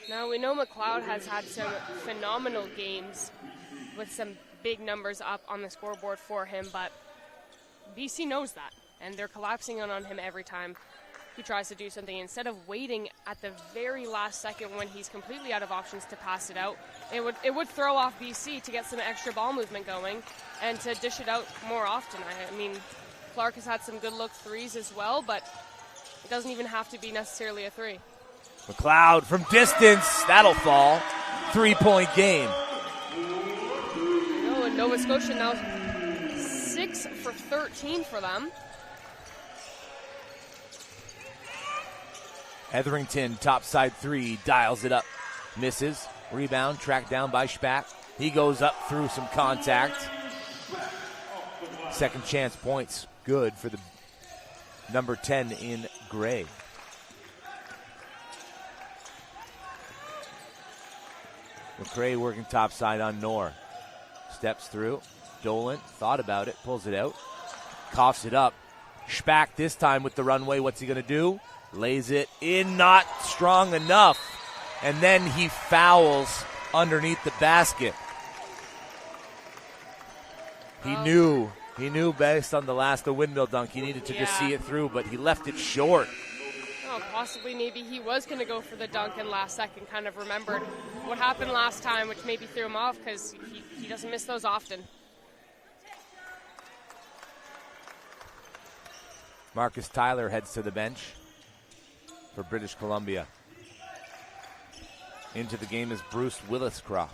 Now we know McLeod has had some phenomenal games with some big numbers up on the scoreboard for him, but BC knows that, and they're collapsing on him every time he tries to do something. Instead of waiting at the very last second when he's completely out of options to pass it out, it would throw off BC to get some extra ball movement going and to dish it out more often. I mean, Clark has had some good look threes as well, but it doesn't even have to be necessarily a three. McLeod from distance, that'll fall. 3-point game. Oh, and Nova Scotia now 6 for 13 for them. Hetherington, topside 3, dials it up. Misses. Rebound, tracked down by Spack. He goes up through some contact. Second chance points, good for the number 10 in gray. McCray working topside on Knorr. Steps through. Dolan thought about it, pulls it out. Coughs it up. Spack this time with the runway. What's he going to do? Lays it in, not strong enough. And then he fouls underneath the basket. He knew based on the windmill dunk, he needed to just see it through, but he left it short. Oh, possibly maybe he was going to go for the dunk and last second kind of remembered what happened last time, which maybe threw him off because he doesn't miss those often. Marcus Tyler heads to the bench for British Columbia. Into the game is Bruce Williscroft.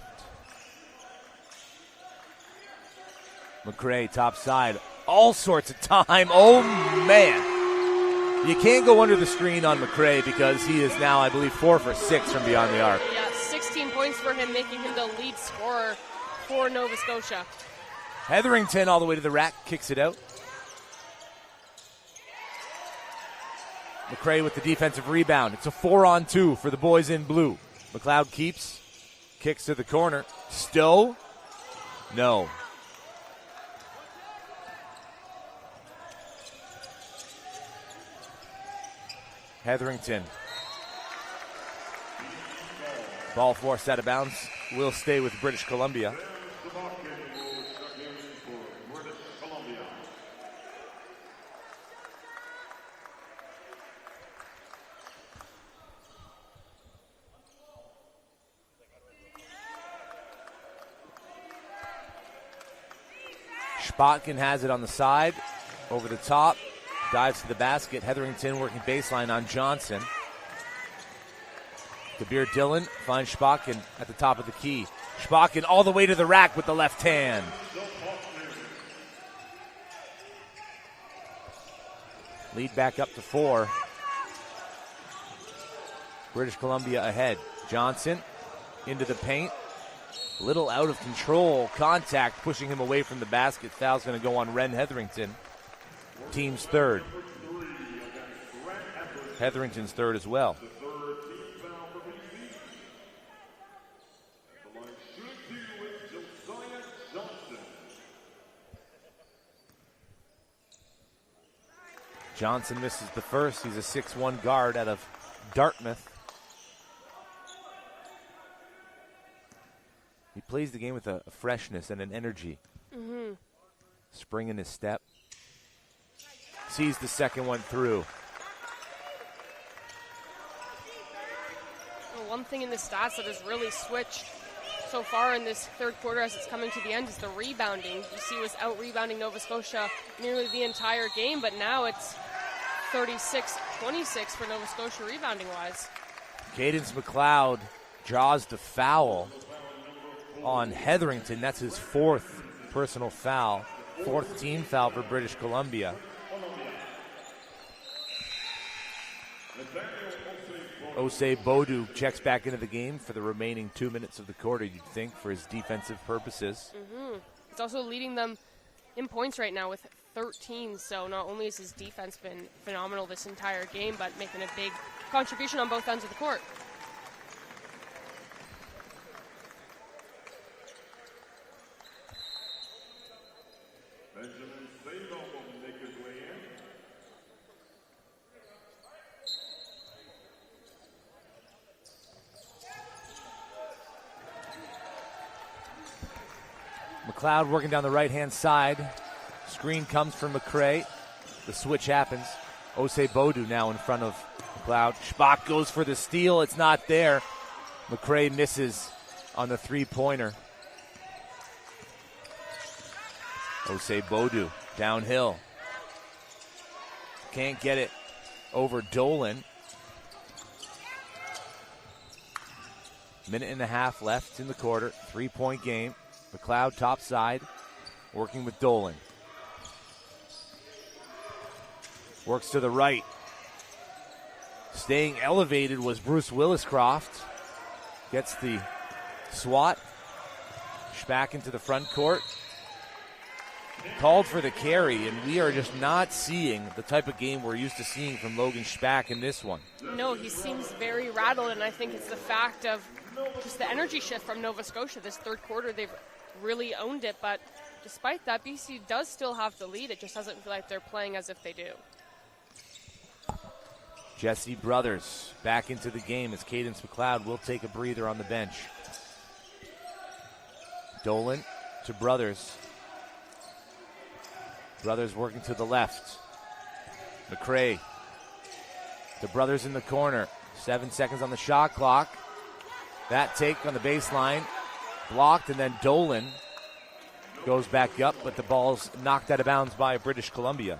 McCray topside, all sorts of time. Oh man, you can't go under the screen on McCray because he is now, I believe, 4 for 6 from beyond the arc. Yeah, 16 points for him, making him the lead scorer for Nova Scotia. Hetherington all the way to the rack, kicks it out. McCray with the defensive rebound. It's a 4-on-2 for the boys in blue. McLeod keeps, kicks to the corner. Stowe? No. Hetherington. Ball forced out of bounds. Will stay with British Columbia. Spotkin has it on the side, over the top, dives to the basket. Hetherington working baseline on Johnson. Kabir Dillon finds Spaken at the top of the key. Spaken all the way to the rack with the left hand. Lead back up to 4. British Columbia ahead. Johnson into the paint. Little out of control. Contact pushing him away from the basket. Foul's going to go on Ren Hetherington. Team's third. Hetherington's third as well. Johnson misses the first. He's a 6'1" guard out of Dartmouth. He plays the game with a freshness and an energy. Spring in his step. Sees the second one through. Well, one thing in the stats that has really switched so far in this third quarter as it's coming to the end is the rebounding. BC was out rebounding Nova Scotia nearly the entire game, but now it's 36-26 for Nova Scotia rebounding-wise. Cadence McLeod draws the foul on Hetherington. That's his 4th personal foul, 4th team foul for British Columbia. Osei Bodu checks back into the game for the remaining 2 minutes of the quarter, you'd think, for his defensive purposes. It's also leading them in points right now with 13, so not only has his defense been phenomenal this entire game, but making a big contribution on both ends of the court. McLeod working down the right-hand side. Screen comes from McCray. The switch happens. Osei Bodu now in front of McLeod. Spack goes for the steal. It's not there. McCray misses on the three-pointer. Osei Bodu downhill. Can't get it over Dolan. Minute and a half left in the quarter. 3-point game. McLeod top side, working with Dolan. Works to the right. Staying elevated was Bruce Williscroft. Gets the swat. Back into the front court. Called for the carry, and we are just not seeing the type of game we're used to seeing from Logan Spack in this one. No, he seems very rattled, and I think it's the fact of just the energy shift from Nova Scotia. This third quarter, they've really owned it, but despite that, BC does still have the lead. It just doesn't feel like they're playing as if they do. Jesse Brothers back into the game as Cadence McLeod will take a breather on the bench. Dolan to Brothers. Brothers working to the left. McCray to Brothers in the corner. 7 seconds on the shot clock. That take on the baseline. Blocked, and then Dolan goes back up, but the ball's knocked out of bounds by British Columbia.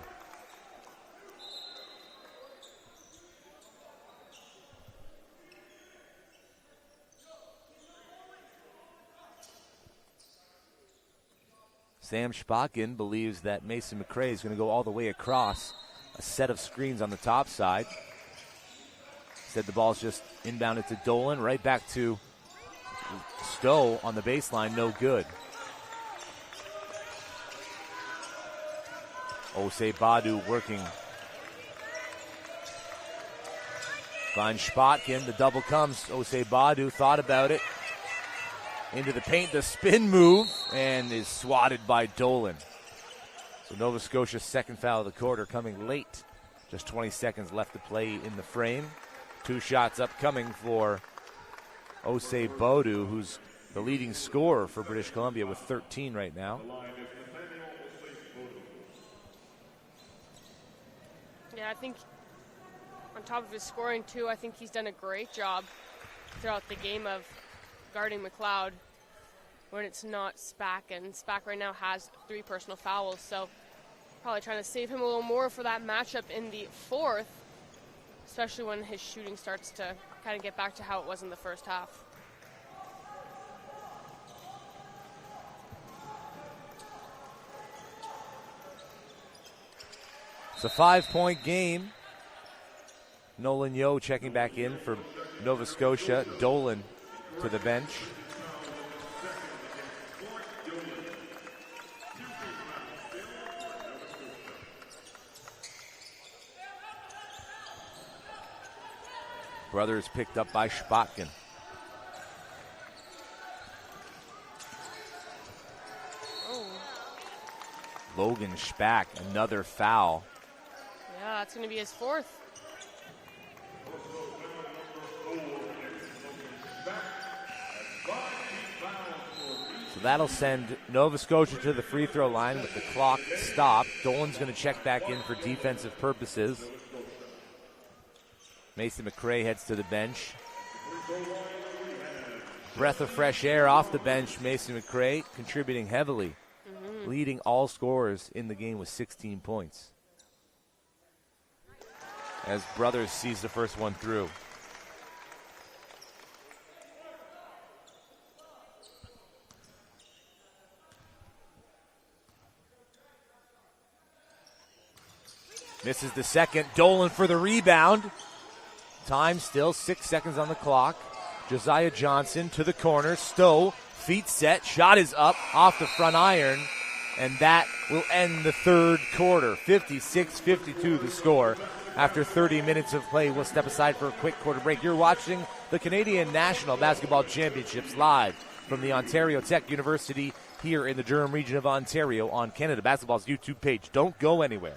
Sam Spaken believes that Mason McCray is going to go all the way across a set of screens on the top side. Said the ball's just inbounded to Dolan, right back to Stowe on the baseline, no good. Osei Bodu working. Finds Spotkin, the double comes. Osei Bodu thought about it. Into the paint, the spin move, and is swatted by Dolan. So Nova Scotia's second foul of the quarter coming late. Just 20 seconds left to play in the frame. 2 shots upcoming for Osei Bodu, who's the leading scorer for British Columbia with 13 right now. Yeah, I think on top of his scoring, too, I think he's done a great job throughout the game of guarding McLeod when it's not Spack. And Spack right now has 3 personal fouls, so probably trying to save him a little more for that matchup in the fourth. especially when his shooting starts to kind of get back to how it was in the first half. It's a 5-point game. Nolan Yeo checking back in for Nova Scotia. Dolan to the bench. Brothers picked up by Spotkin. Oh. Logan Spack, another foul. Yeah, it's going to be his fourth. So that'll send Nova Scotia to the free throw line with the clock stopped. Dolan's going to check back in for defensive purposes. Mason McRae heads to the bench. Breath of fresh air off the bench. Mason McRae contributing heavily, leading all scorers in the game with 16 points. As Brothers sees the first one through. Misses the second. Dolan for the rebound. Time still, 6 seconds on the clock. Josiah Johnson to the corner. Stowe, feet set, shot is up off the front iron, and that will end the third quarter. 56-52 the score. After 30 minutes of play, we'll step aside for a quick quarter break. You're watching the Canadian National Basketball Championships live from the Ontario Tech University here in the Durham region of Ontario on Canada Basketball's YouTube page. Don't go anywhere.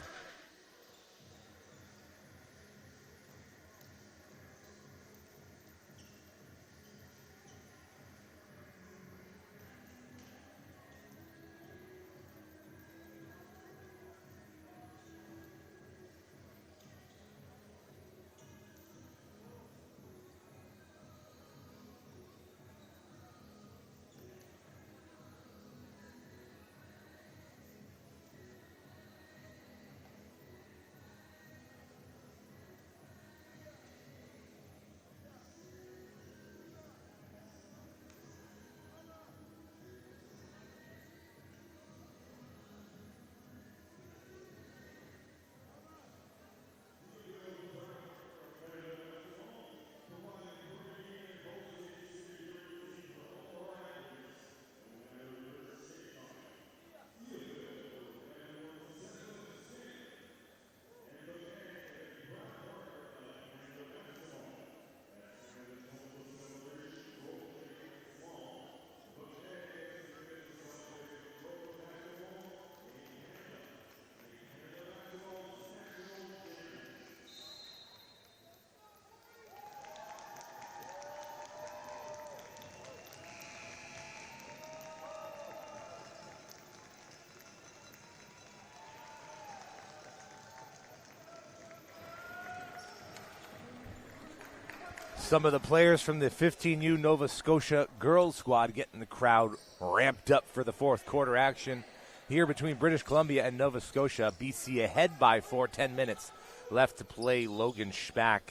Some of the players from the 15U Nova Scotia girls squad getting the crowd ramped up for the fourth quarter action here between British Columbia and Nova Scotia. BC ahead by 4, 10 minutes left to play. Logan Spack,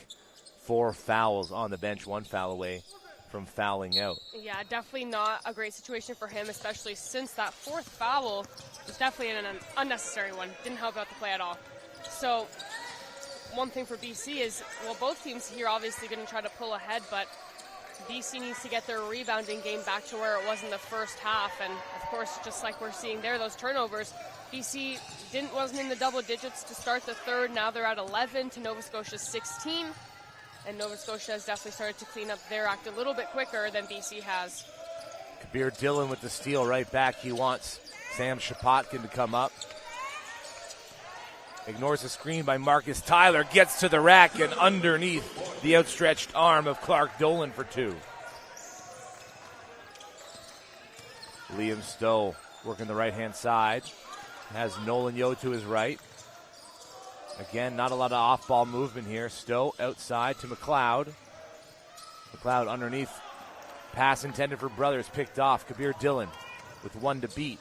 4 fouls on the bench, 1 foul away from fouling out. Yeah, definitely not a great situation for him, especially since that 4th foul was definitely an unnecessary one. Didn't help out the play at all. So one thing for BC is, well, both teams here obviously going to try to pull ahead, but BC needs to get their rebounding game back to where it was in the first half. And, of course, just like we're seeing there, those turnovers, BC wasn't in the double digits to start the third. Now they're at 11 to Nova Scotia's 16. And Nova Scotia has definitely started to clean up their act a little bit quicker than BC has. Kabir Dillon with the steal right back. He wants Sam Shapotkin to come up. Ignores the screen by Marcus Tyler. Gets to the rack and underneath the outstretched arm of Clark Dolan for 2. Liam Stowe working the right-hand side. Has Nolan Yeo to his right. Again, not a lot of off-ball movement here. Stowe outside to McLeod. McLeod underneath. Pass intended for Brothers. Picked off. Kabir Dillon with 1 to beat.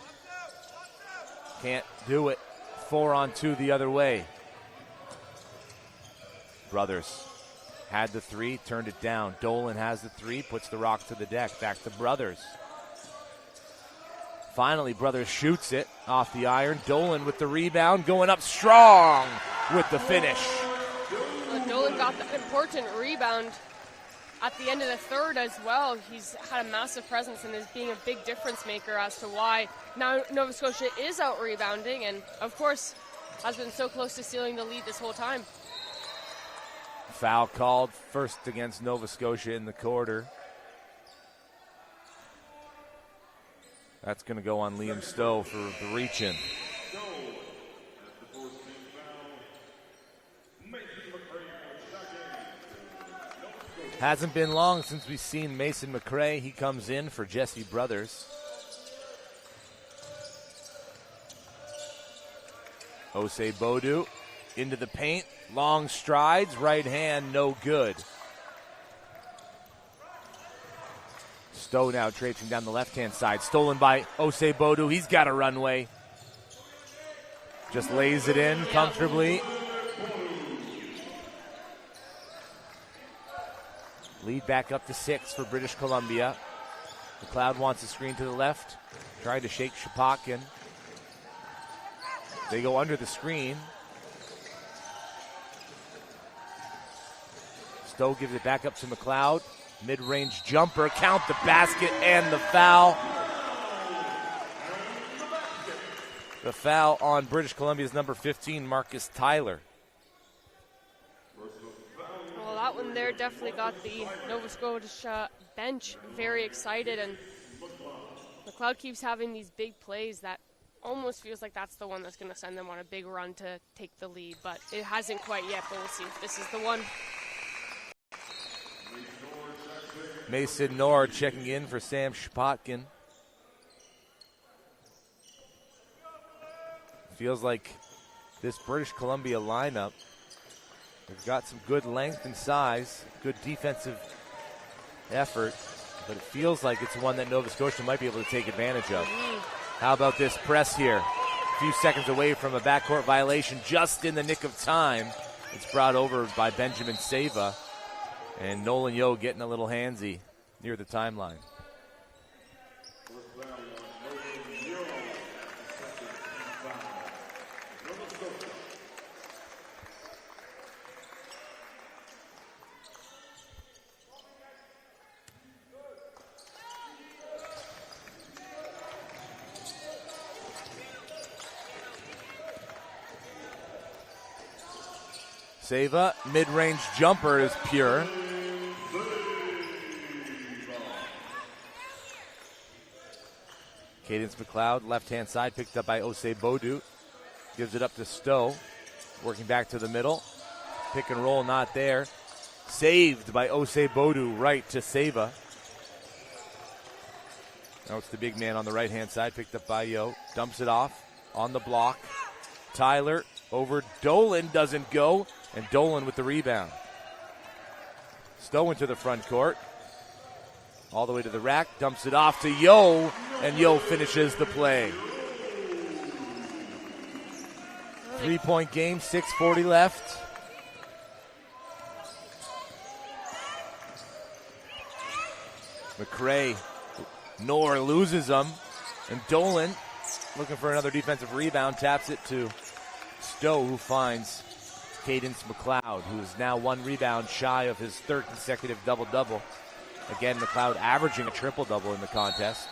Can't do it. 4-on-2 the other way. Brothers had the three, turned it down. Dolan has the three, puts the rock to the deck. Back to Brothers. Finally, Brothers shoots it off the iron. Dolan with the rebound, going up strong with the finish. Well, Dolan got the important rebound at the end of the third as well. He's had a massive presence and is being a big difference maker as to why now Nova Scotia is out rebounding and, of course, has been so close to stealing the lead this whole time. Foul called first against Nova Scotia in the quarter. That's going to go on Liam Stowe for the reach-in. Hasn't been long since we've seen Mason McRae. He comes in for Jesse Brothers. Osei Bodu into the paint. Long strides, right hand, no good. Stowe now traipsing down the left-hand side. Stolen by Osei Bodu. He's got a runway. Just lays it in comfortably. Lead back up to 6 for British Columbia. McLeod wants a screen to the left. Trying to shake Shapotkin. They go under the screen. Stowe gives it back up to McLeod. Mid-range jumper, count the basket and the foul. The foul on British Columbia's number 15, Marcus Tyler. Well, that one there definitely got the Nova Scotia bench very excited, and McLeod keeps having these big plays that almost feels like that's the one that's going to send them on a big run to take the lead, but it hasn't quite yet, but we'll see if this is the one. Mason Nord checking in for Sam Shapotkin. Feels like this British Columbia lineup, they've got some good length and size, good defensive effort, but it feels like it's one that Nova Scotia might be able to take advantage of. How about this press here? A few seconds away from a backcourt violation, just in the nick of time. It's brought over by Benjamin Seva. And Nolan Yeo getting a little handsy near the timeline. Seva, mid-range jumper is pure. Cadence McLeod, left-hand side, picked up by Osei Bodu. Gives it up to Stowe. Working back to the middle. Pick and roll not there. Saved by Osei Bodu, right to Seva. Now it's the big man on the right-hand side, picked up by Yo. Dumps it off on the block. Tyler over Dolan, doesn't go. And Dolan with the rebound. Stowe into the front court. All the way to the rack, dumps it off to Yo, and Yo finishes the play. 3-point game, 6:40 left. McRae, Nor loses them, and Dolan, looking for another defensive rebound, taps it to Stowe, who finds Cadence McLeod, who is now one rebound shy of his third consecutive double-double. Again, McLeod averaging a triple-double in the contest.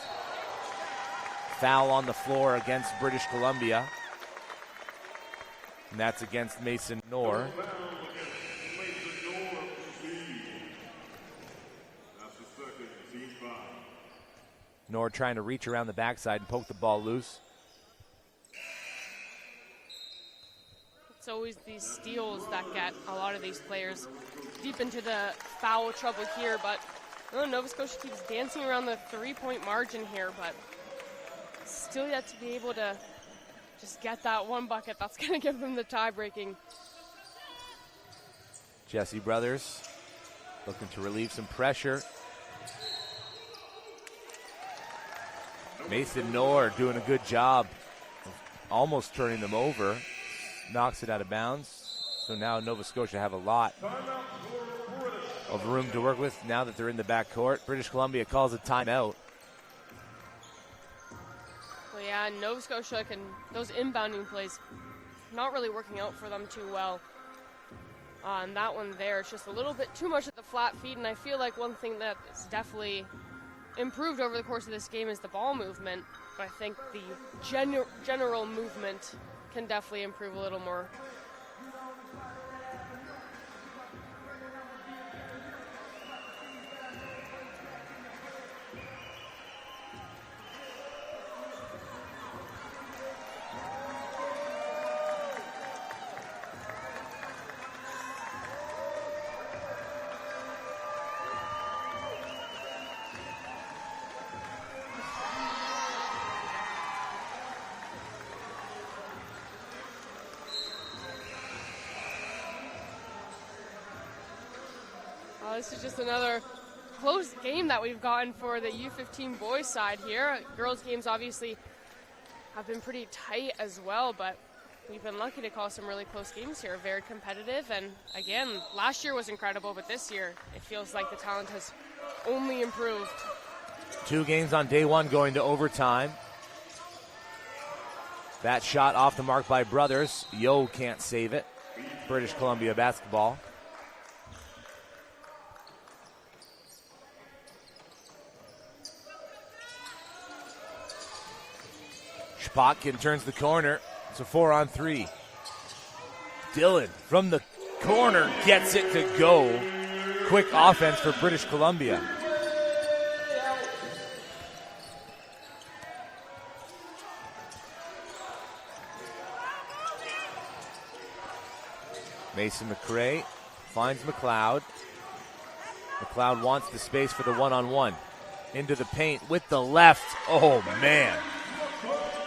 Foul on the floor against British Columbia. And that's against Mason Knorr. Knorr trying to reach around the backside and poke the ball loose. It's always these steals that get a lot of these players deep into the foul trouble here, but Nova Scotia keeps dancing around the three-point margin here, but still yet to be able to just get that one bucket that's going to give them the tie-breaking. Jesse Brothers looking to relieve some pressure. Mason Knorr doing a good job of almost turning them over. Knocks it out of bounds. So now Nova Scotia have a lot of room to work with now that they're in the backcourt. British Columbia calls a timeout. Well, yeah, Nova Scotia those inbounding plays not really working out for them too well. On that one there, it's just a little bit too much at the flat feet, and I feel like one thing that's definitely improved over the course of this game is the ball movement, but I think the general movement can definitely improve a little more. This is just another close game that we've gotten for the U15 boys side here. Girls games obviously have been pretty tight as well, but we've been lucky to call some really close games here. Very competitive, and again, last year was incredible, but this year it feels like the talent has only improved. 2 games on day 1 going to overtime. That shot off the mark by Brothers. Yo can't save it. British Columbia basketball. Spotkin turns the corner. It's a 4-on-3. Dillon from the corner gets it to go. Quick offense for British Columbia. Mason McRae finds McLeod. McLeod wants the space for the one-on-one. Into the paint with the left. Oh, man.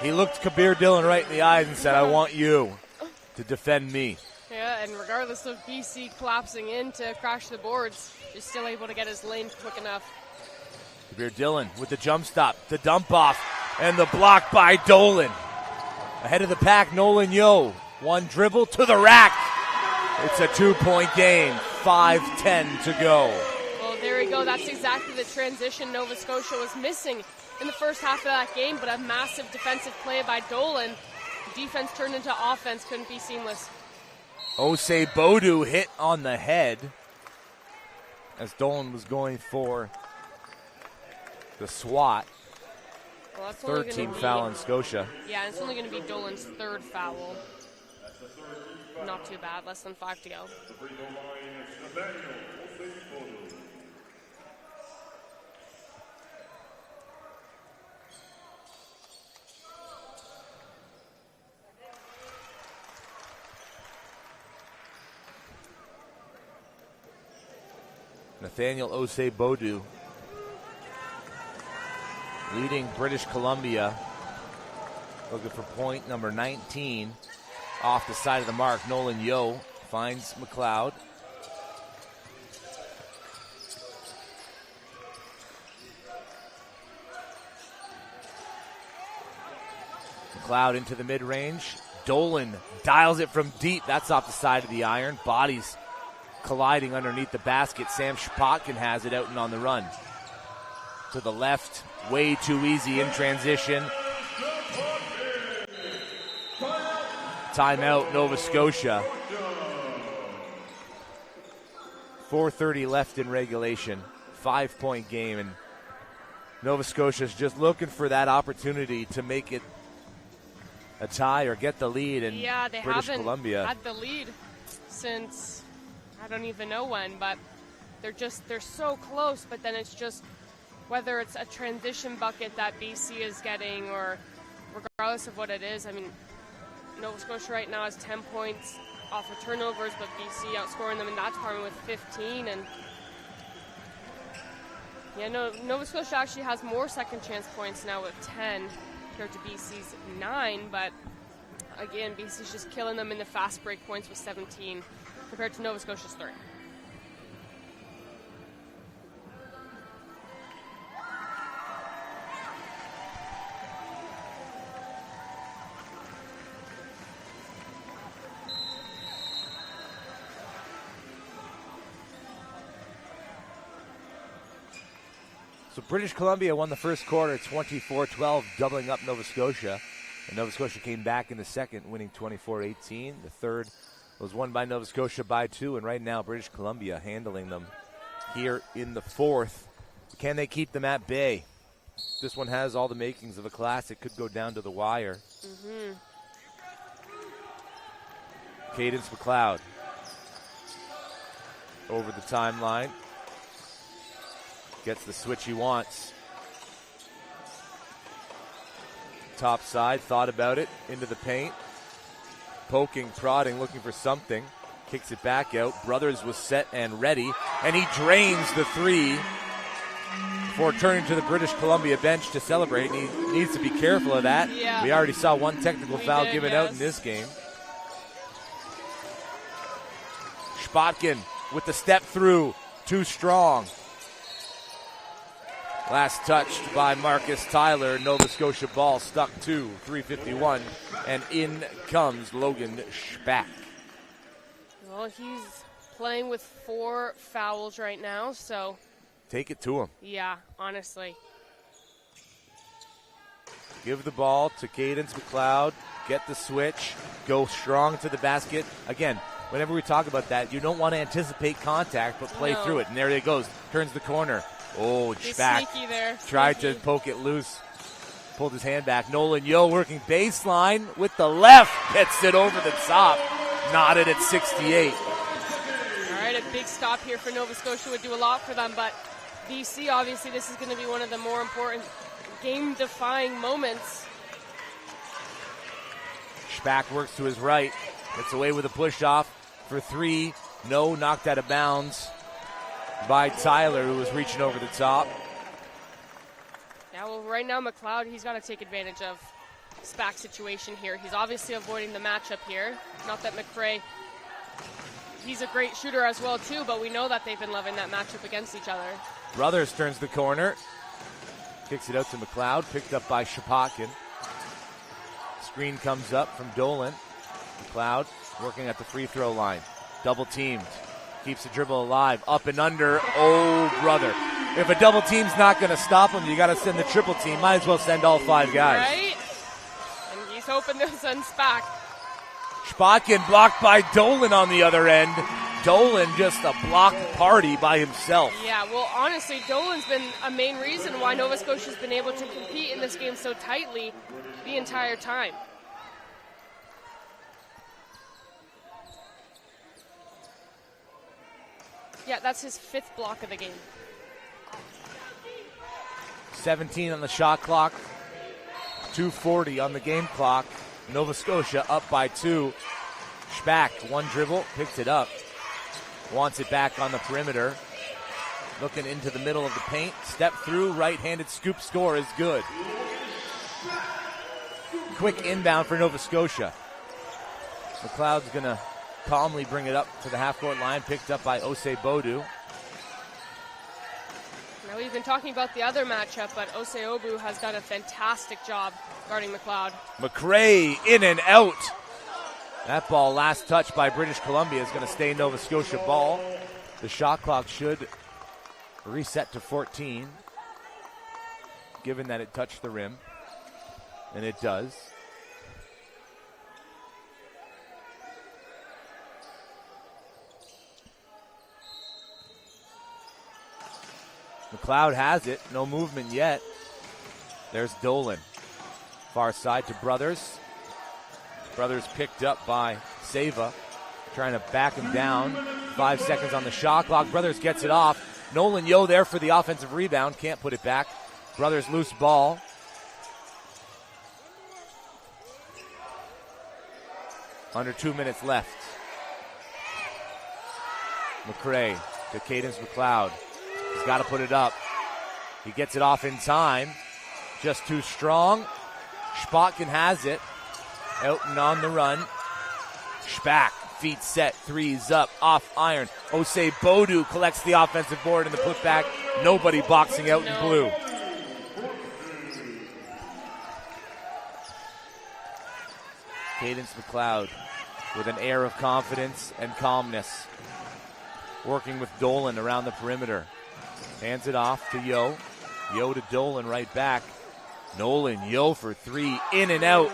He looked Kabir Dillon right in the eyes and said, I want you to defend me. Yeah, and regardless of BC collapsing in to crash the boards, he's still able to get his lane quick enough. Kabir Dillon with the jump stop, the dump off, and the block by Dolan. Ahead of the pack, Nolan Yo. One dribble to the rack. It's a 2-point game, 5:10 to go. Well, there we go. That's exactly the transition Nova Scotia was missing in the first half of that game, but a massive defensive play by Dolan. Defense turned into offense, couldn't be seamless. Osei Bodu hit on the head as Dolan was going for the swat. Well, that's 13 foul in Scotia. Yeah, it's only going to be Dolan's 3rd foul. Not too bad, less than 5 to go. Nathaniel Osei Bodu leading British Columbia. Looking for point number 19. Off the side of the mark, Nolan Yo finds McLeod. McLeod into the mid-range. Dolan dials it from deep. That's off the side of the iron. Bodies colliding underneath the basket. Sam Spotkin has it out and on the run. To the left, way too easy in transition. Timeout, Nova Scotia. 4:30 left in regulation. 5-point game, and Nova Scotia's just looking for that opportunity to make it a tie or get the lead. And yeah, they British haven't Columbia had the lead since I don't even know when, but they're so close. But then it's just whether it's a transition bucket that BC is getting, or regardless of what it is. I mean, Nova Scotia right now has 10 points off of turnovers, but BC outscoring them in that department with 15. And yeah, Nova Scotia actually has more second chance points now with 10 compared to BC's 9. But again, BC's just killing them in the fast break points with 17 compared to Nova Scotia's 3. So British Columbia won the first quarter 24-12, doubling up Nova Scotia. And Nova Scotia came back in the second, winning 24-18. The third was won by Nova Scotia by 2, and right now British Columbia handling them here in the fourth. Can they keep them at bay? This one has all the makings of a classic. Could go down to the wire. Cadence McLeod over the timeline. Gets the switch he wants. Top side, thought about it, into the paint. Poking, prodding, looking for something. Kicks it back out. Brothers was set and ready, and he drains the three before turning to the British Columbia bench to celebrate. And he needs to be careful of that. Yeah. We already saw one technical foul given out in this game. Spotkin with the step through, too strong. Last touched by Marcus Tyler. Nova Scotia ball stuck to 3:51, and in comes Logan Spack. Well, he's playing with 4 fouls right now, so. Take it to him. Yeah, honestly. Give the ball to Cadence McLeod. Get the switch. Go strong to the basket. Again, whenever we talk about that, you don't want to anticipate contact, but play through it. And there it goes. Turns the corner. Oh, Spack tried to poke it loose. Pulled his hand back. Nolan Yeo working baseline with the left. Gets it over the top. Knotted at 68. All right, a big stop here for Nova Scotia would do a lot for them, but BC, obviously, this is going to be one of the more important game-defying moments. Spack works to his right. Gets away with a push-off for 3. No, knocked out of bounds by Tyler, who was reaching over the top. Yeah, well, right now, McLeod, he's got to take advantage of Spack's situation here. He's obviously avoiding the matchup here. Not that McRae, he's a great shooter as well, too, but we know that they've been loving that matchup against each other. Brothers turns the corner. Kicks it out to McLeod, picked up by Shapotkin. Screen comes up from Dolan. McLeod working at the free throw line. Double teamed. Keeps the dribble alive. Up and under. Oh, brother. If a double team's not going to stop him, you got to send the triple team. Might as well send all 5 guys. Right? And he's hoping they'll send Spack. Spotkin blocked by Dolan on the other end. Dolan just a block party by himself. Yeah, well, honestly, Dolan's been a main reason why Nova Scotia's been able to compete in this game so tightly the entire time. Yeah, that's his 5th block of the game. 17 on the shot clock. 2:40 on the game clock. Nova Scotia up by 2. Spack, one dribble, picks it up. Wants it back on the perimeter. Looking into the middle of the paint. Step through, right-handed scoop score is good. Quick inbound for Nova Scotia. McLeod's going to calmly bring it up to the half-court line, picked up by Osei Bodu. Now, we've been talking about the other matchup, but Osei Obu has done a fantastic job guarding McLeod. McRae in and out. That ball, last touch by British Columbia, is going to stay Nova Scotia ball. The shot clock should reset to 14, given that it touched the rim, and it does. McLeod has it. No movement yet. There's Dolan. Far side to Brothers. Brothers picked up by Seva. Trying to back him down. 5 seconds on the shot clock. Brothers gets it off. Nolan Yeo there for the offensive rebound. Can't put it back. Brothers loose ball. Under 2 minutes left. McRae to Cadence McLeod. He's got to put it up. He gets it off in time. Just too strong. Spotkin has it. Out and on the run. Spack, feet set, threes up, off iron. Osei Bodu collects the offensive board and the putback. Nobody boxing out in blue. Cadence McLeod with an air of confidence and calmness. Working with Dolan around the perimeter. Hands it off to Yeo. Yo to Dolan right back. Nolan, Yo for three, in and out.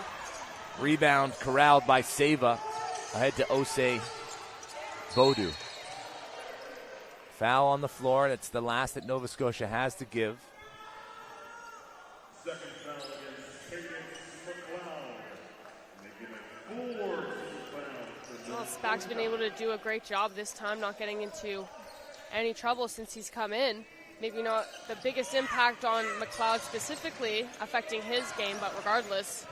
Rebound corralled by Seva. Ahead to Osei Bodu. Foul on the floor. That's the last that Nova Scotia has to give. Second foul against Cadence McLeod. And they give it 4 fouls. Well, Spack's been able to do a great job this time, not getting into any trouble since he's come in. Maybe not the biggest impact on McLeod specifically, affecting his game, but regardless.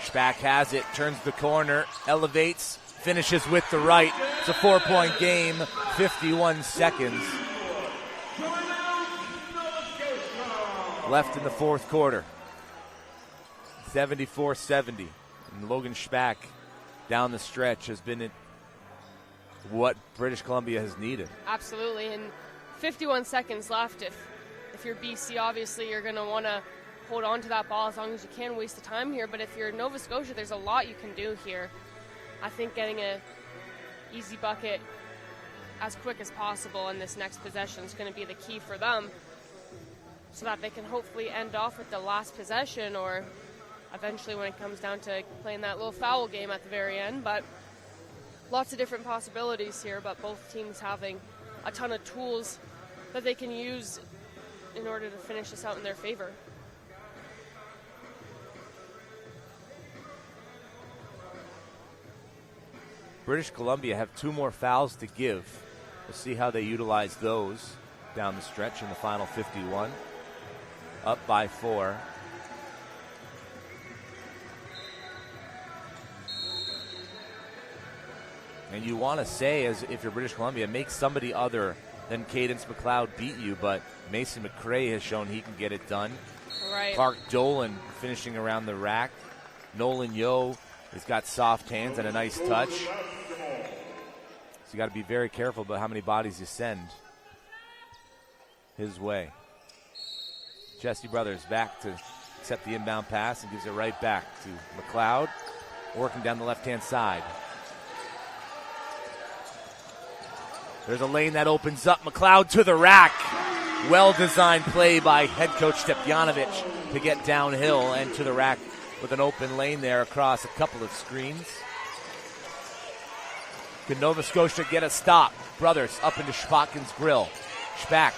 Spack has it, turns the corner, elevates, finishes with the right. It's a 4-point game, 51 seconds left in the fourth quarter. 74-70. And Logan Spack down the stretch has been what British Columbia has needed. Absolutely, and 51 seconds left. If you're BC, obviously you're going to want to hold on to that ball as long as you can, waste the time here. But if you're Nova Scotia, there's a lot you can do here. I think getting a easy bucket as quick as possible in this next possession is going to be the key for them, so that they can hopefully end off with the last possession, or eventually when it comes down to playing that little foul game at the very end. But lots of different possibilities here, but both teams having a ton of tools that they can use in order to finish this out in their favor. British Columbia have 2 more fouls to give. We'll see how they utilize those down the stretch in the final 51. Up by 4. And you want to say, as if you're British Columbia, make somebody other than Cadence McLeod beat you, but Mason McRae has shown he can get it done. Right. Clark Dolan finishing around the rack. Nolan Yo has got soft hands and a nice touch. So you got to be very careful about how many bodies you send his way. Jesse Brothers back to accept the inbound pass and gives it right back to McLeod, working down the left-hand side. There's a lane that opens up. McLeod to the rack. Well-designed play by head coach Stepjanovic to get downhill and to the rack with an open lane there across a couple of screens. Can Nova Scotia get a stop? Brothers up into Spacken's grill. Spack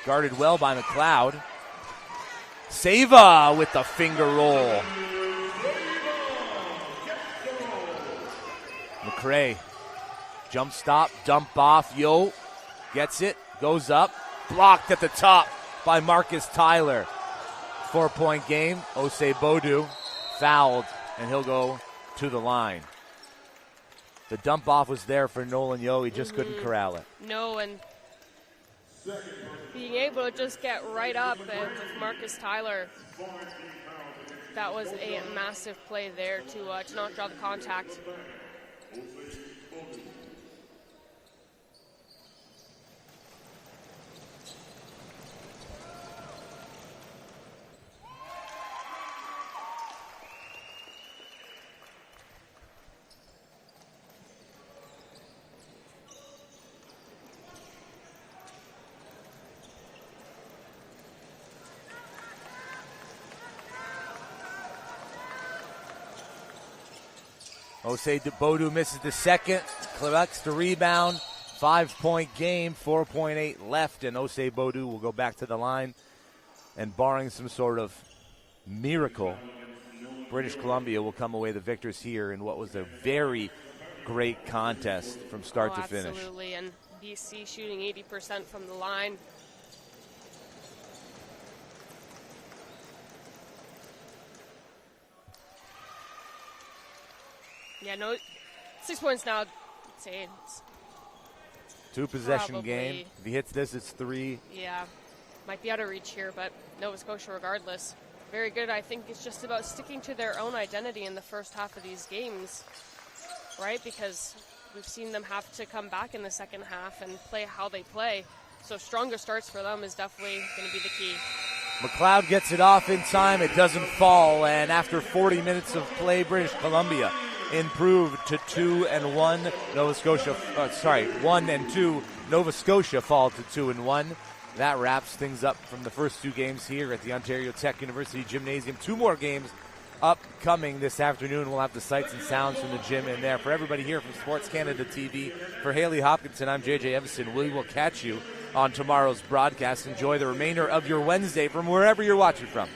guarded well by McLeod. Seva with the finger roll. McRae. Jump stop, dump off. Yo gets it, goes up. Blocked at the top by Marcus Tyler. 4-point game. Osei Bodu fouled, and he'll go to the line. The dump off was there for Nolan Yo. He just couldn't corral it. No, and being able to just get right up and with Marcus Tyler, that was a massive play there to not draw the contact. Osei Bodu misses the second, collects the rebound. 5-point game, 4.8 left, and Osei Bodu will go back to the line. And barring some sort of miracle, British Columbia will come away the victors here in what was a very great contest from start to finish. Absolutely, and BC shooting 80% from the line. Yeah, no, 6 points now. I'd say it's 2-possession game. If he hits this, it's 3. Yeah, might be out of reach here, but Nova Scotia regardless. Very good. I think it's just about sticking to their own identity in the first half of these games, right? Because we've seen them have to come back in the second half and play how they play. So stronger starts for them is definitely going to be the key. McLeod gets it off in time. It doesn't fall. And after 40 minutes of play, British Columbia improved to 2-1. 1-2. Nova Scotia fall to 2-1. That wraps things up from the first two games here at the Ontario Tech University Gymnasium. Two more games upcoming this afternoon. We'll have the sights and sounds from the gym in there. For everybody here from Sports Canada TV, for Haley Hopkinson, I'm JJ Evison. We will catch you on tomorrow's broadcast. Enjoy the remainder of your Wednesday from wherever you're watching from.